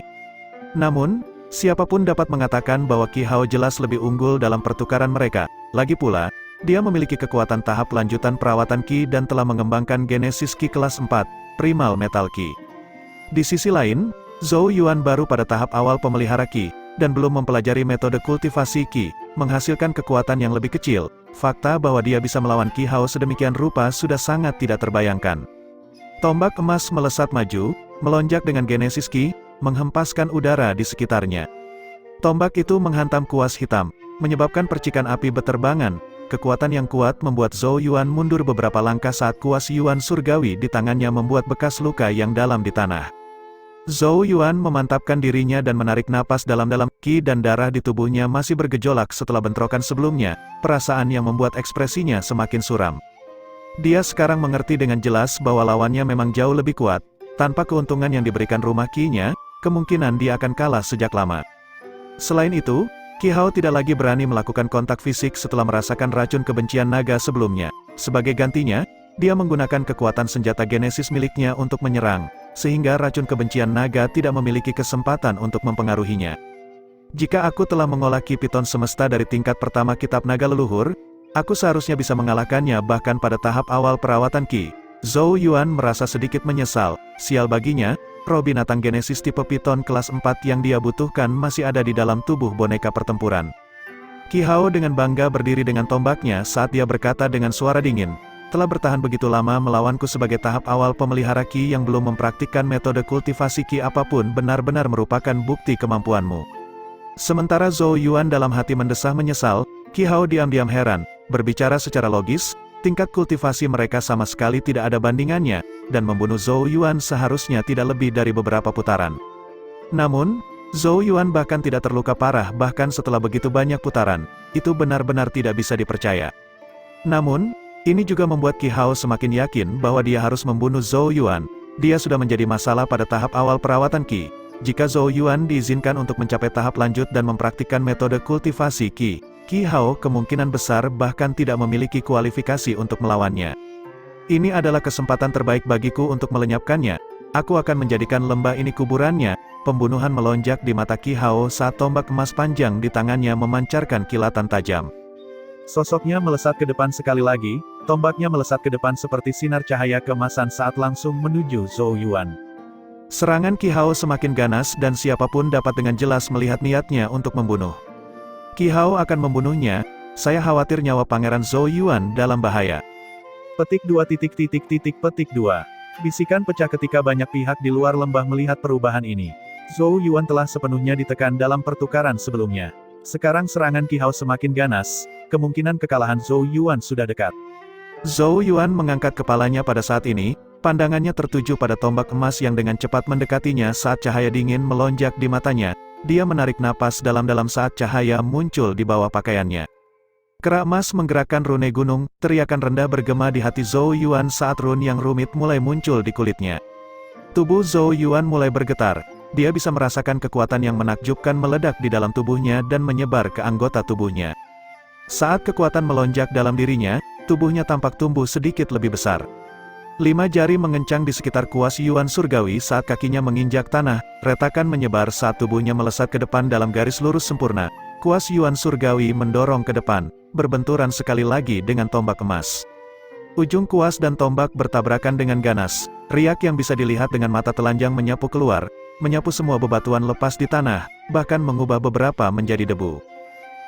Namun, siapapun dapat mengatakan bahwa Qi Hao jelas lebih unggul dalam pertukaran mereka. Lagi pula, dia memiliki kekuatan tahap lanjutan perawatan Qi dan telah mengembangkan Genesis Qi kelas 4, Primal Metal Qi. Di sisi lain, Zhou Yuan baru pada tahap awal pemelihara Qi, dan belum mempelajari metode kultivasi Qi, menghasilkan kekuatan yang lebih kecil. Fakta bahwa dia bisa melawan Qi Hao sedemikian rupa sudah sangat tidak terbayangkan. Tombak emas melesat maju, melonjak dengan Genesis Qi, menghempaskan udara di sekitarnya. Tombak itu menghantam kuas hitam, menyebabkan percikan api beterbangan. Kekuatan yang kuat membuat Zhou Yuan mundur beberapa langkah saat kuas Yuan surgawi di tangannya membuat bekas luka yang dalam di tanah. Zhou Yuan memantapkan dirinya dan menarik napas dalam-dalam. Qi dan darah di tubuhnya masih bergejolak setelah bentrokan sebelumnya, perasaan yang membuat ekspresinya semakin suram. Dia sekarang mengerti dengan jelas bahwa lawannya memang jauh lebih kuat. Tanpa keuntungan yang diberikan rumah Qi-nya, kemungkinan dia akan kalah sejak lama. Selain itu, Qi Hao tidak lagi berani melakukan kontak fisik setelah merasakan racun kebencian naga sebelumnya. Sebagai gantinya, dia menggunakan kekuatan senjata Genesis miliknya untuk menyerang, sehingga racun kebencian naga tidak memiliki kesempatan untuk mempengaruhinya. Jika aku telah mengolah Qi Piton semesta dari tingkat pertama kitab naga leluhur, aku seharusnya bisa mengalahkannya bahkan pada tahap awal perawatan Qi. Zhou Yuan merasa sedikit menyesal. Sial baginya, roh binatang Genesis tipe Piton kelas 4 yang dia butuhkan masih ada di dalam tubuh boneka pertempuran. Qi Hao dengan bangga berdiri dengan tombaknya saat dia berkata dengan suara dingin, "Telah bertahan begitu lama melawanku sebagai tahap awal pemelihara Qi yang belum mempraktikkan metode kultivasi Qi apapun benar-benar merupakan bukti kemampuanmu." Sementara Zhou Yuan dalam hati mendesah menyesal, Qi Hao diam-diam heran. Berbicara secara logis, tingkat kultivasi mereka sama sekali tidak ada bandingannya, dan membunuh Zhou Yuan seharusnya tidak lebih dari beberapa putaran. Namun, Zhou Yuan bahkan tidak terluka parah bahkan setelah begitu banyak putaran. Itu benar-benar tidak bisa dipercaya. Namun, ini juga membuat Qi Hao semakin yakin bahwa dia harus membunuh Zhou Yuan. Dia sudah menjadi masalah pada tahap awal perawatan Qi. Jika Zhou Yuan diizinkan untuk mencapai tahap lanjut dan mempraktikkan metode kultivasi Qi, Qi Hao kemungkinan besar bahkan tidak memiliki kualifikasi untuk melawannya. Ini adalah kesempatan terbaik bagiku untuk melenyapkannya. Aku akan menjadikan lembah ini kuburannya. Pembunuhan melonjak di mata Qi Hao saat tombak emas panjang di tangannya memancarkan kilatan tajam. Sosoknya melesat ke depan sekali lagi, tombaknya melesat ke depan seperti sinar cahaya keemasan saat langsung menuju Zhou Yuan. Serangan Qi Hao semakin ganas dan siapapun dapat dengan jelas melihat niatnya untuk membunuh. Qi Hao akan membunuhnya. Saya khawatir nyawa Pangeran Zhou Yuan dalam bahaya. Petik 2. Petik 2. Bisikan pecah ketika banyak pihak di luar lembah melihat perubahan ini. Zhou Yuan telah sepenuhnya ditekan dalam pertukaran sebelumnya. Sekarang serangan Qi Hao semakin ganas, kemungkinan kekalahan Zhou Yuan sudah dekat. Zhou Yuan mengangkat kepalanya pada saat ini, pandangannya tertuju pada tombak emas yang dengan cepat mendekatinya saat cahaya dingin melonjak di matanya. Dia menarik napas dalam-dalam saat cahaya muncul di bawah pakaiannya. Kera emas menggerakkan rune gunung, teriakan rendah bergema di hati Zhou Yuan saat rune yang rumit mulai muncul di kulitnya. Tubuh Zhou Yuan mulai bergetar. Dia bisa merasakan kekuatan yang menakjubkan meledak di dalam tubuhnya dan menyebar ke anggota tubuhnya. Saat kekuatan melonjak dalam dirinya, tubuhnya tampak tumbuh sedikit lebih besar. 5 jari mengencang di sekitar kuas Yuan surgawi saat kakinya menginjak tanah, retakan menyebar saat tubuhnya melesat ke depan dalam garis lurus sempurna. Kuas Yuan surgawi mendorong ke depan, berbenturan sekali lagi dengan tombak emas. Ujung kuas dan tombak bertabrakan dengan ganas. Riak yang bisa dilihat dengan mata telanjang menyapu keluar, menyapu semua bebatuan lepas di tanah, bahkan mengubah beberapa menjadi debu.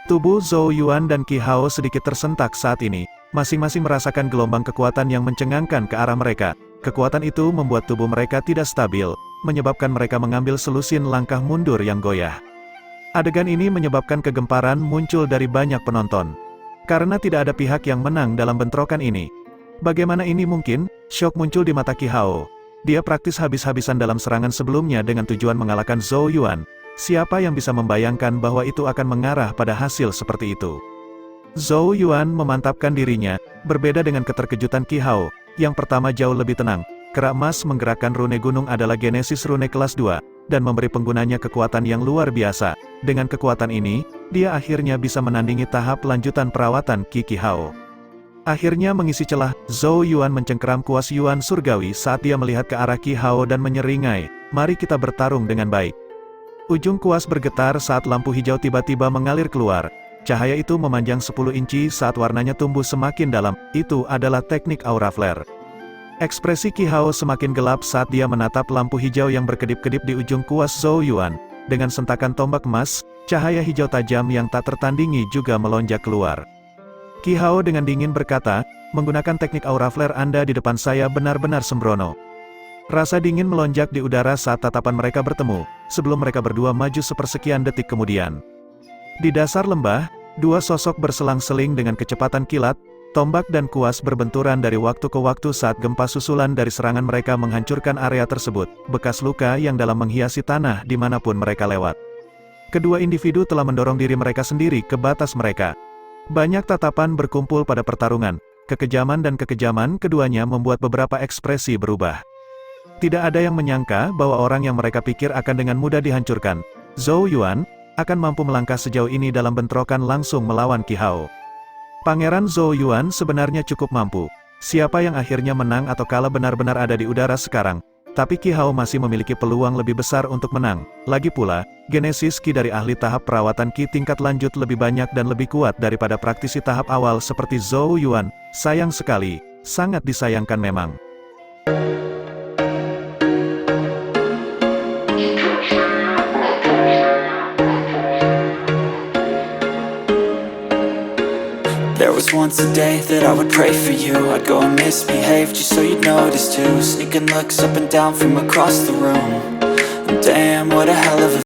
Tubuh Zhou Yuan dan Qi Hao sedikit tersentak saat ini. Masing-masing merasakan gelombang kekuatan yang mencengangkan ke arah mereka. Kekuatan itu membuat tubuh mereka tidak stabil, menyebabkan mereka mengambil selusin langkah mundur yang goyah. Adegan ini menyebabkan kegemparan muncul dari banyak penonton. Karena tidak ada pihak yang menang dalam bentrokan ini. Bagaimana ini mungkin? Syok muncul di mata Qi Hao. Dia praktis habis-habisan dalam serangan sebelumnya dengan tujuan mengalahkan Zhou Yuan. Siapa yang bisa membayangkan bahwa itu akan mengarah pada hasil seperti itu? Zhou Yuan memantapkan dirinya, berbeda dengan keterkejutan Qi Hao. Yang pertama jauh lebih tenang. Kera emas menggerakkan rune gunung adalah Genesis rune kelas 2, dan memberi penggunanya kekuatan yang luar biasa. Dengan kekuatan ini, dia akhirnya bisa menandingi tahap lanjutan perawatan Qi Hao. Akhirnya mengisi celah, Zhou Yuan mencengkeram kuas Yuan surgawi saat dia melihat ke arah Qi Hao dan menyeringai, "Mari kita bertarung dengan baik." Ujung kuas bergetar saat lampu hijau tiba-tiba mengalir keluar. Cahaya itu memanjang 10 inci saat warnanya tumbuh semakin dalam. Itu adalah teknik aura flare. Ekspresi Qi Hao semakin gelap saat dia menatap lampu hijau yang berkedip-kedip di ujung kuas Zhou Yuan. Dengan sentakan tombak emas, cahaya hijau tajam yang tak tertandingi juga melonjak keluar. Qi Hao dengan dingin berkata, "Menggunakan teknik aura flare Anda di depan saya benar-benar sembrono." Rasa dingin melonjak di udara saat tatapan mereka bertemu, sebelum mereka berdua maju sepersekian detik kemudian. Di dasar lembah, dua sosok berselang-seling dengan kecepatan kilat, tombak dan kuas berbenturan dari waktu ke waktu saat gempa susulan dari serangan mereka menghancurkan area tersebut, bekas luka yang dalam menghiasi tanah dimanapun mereka lewat. Kedua individu telah mendorong diri mereka sendiri ke batas mereka. Banyak tatapan berkumpul pada pertarungan, kekejaman dan kekejaman keduanya membuat beberapa ekspresi berubah. Tidak ada yang menyangka bahwa orang yang mereka pikir akan dengan mudah dihancurkan, Zhou Yuan, akan mampu melangkah sejauh ini dalam bentrokan langsung melawan Qi Hao. Pangeran Zhou Yuan sebenarnya cukup mampu. Siapa yang akhirnya menang atau kalah benar-benar ada di udara sekarang. Tapi Qi Hao masih memiliki peluang lebih besar untuk menang. Lagi pula, Genesis Qi dari ahli tahap perawatan Qi tingkat lanjut lebih banyak dan lebih kuat daripada praktisi tahap awal seperti Zhou Yuan. Sayang sekali, sangat disayangkan memang. There was once a day that I would pray for you. I'd go and misbehave just so you'd notice too. Sneaking looks up and down from across the room. And damn, what a hell of a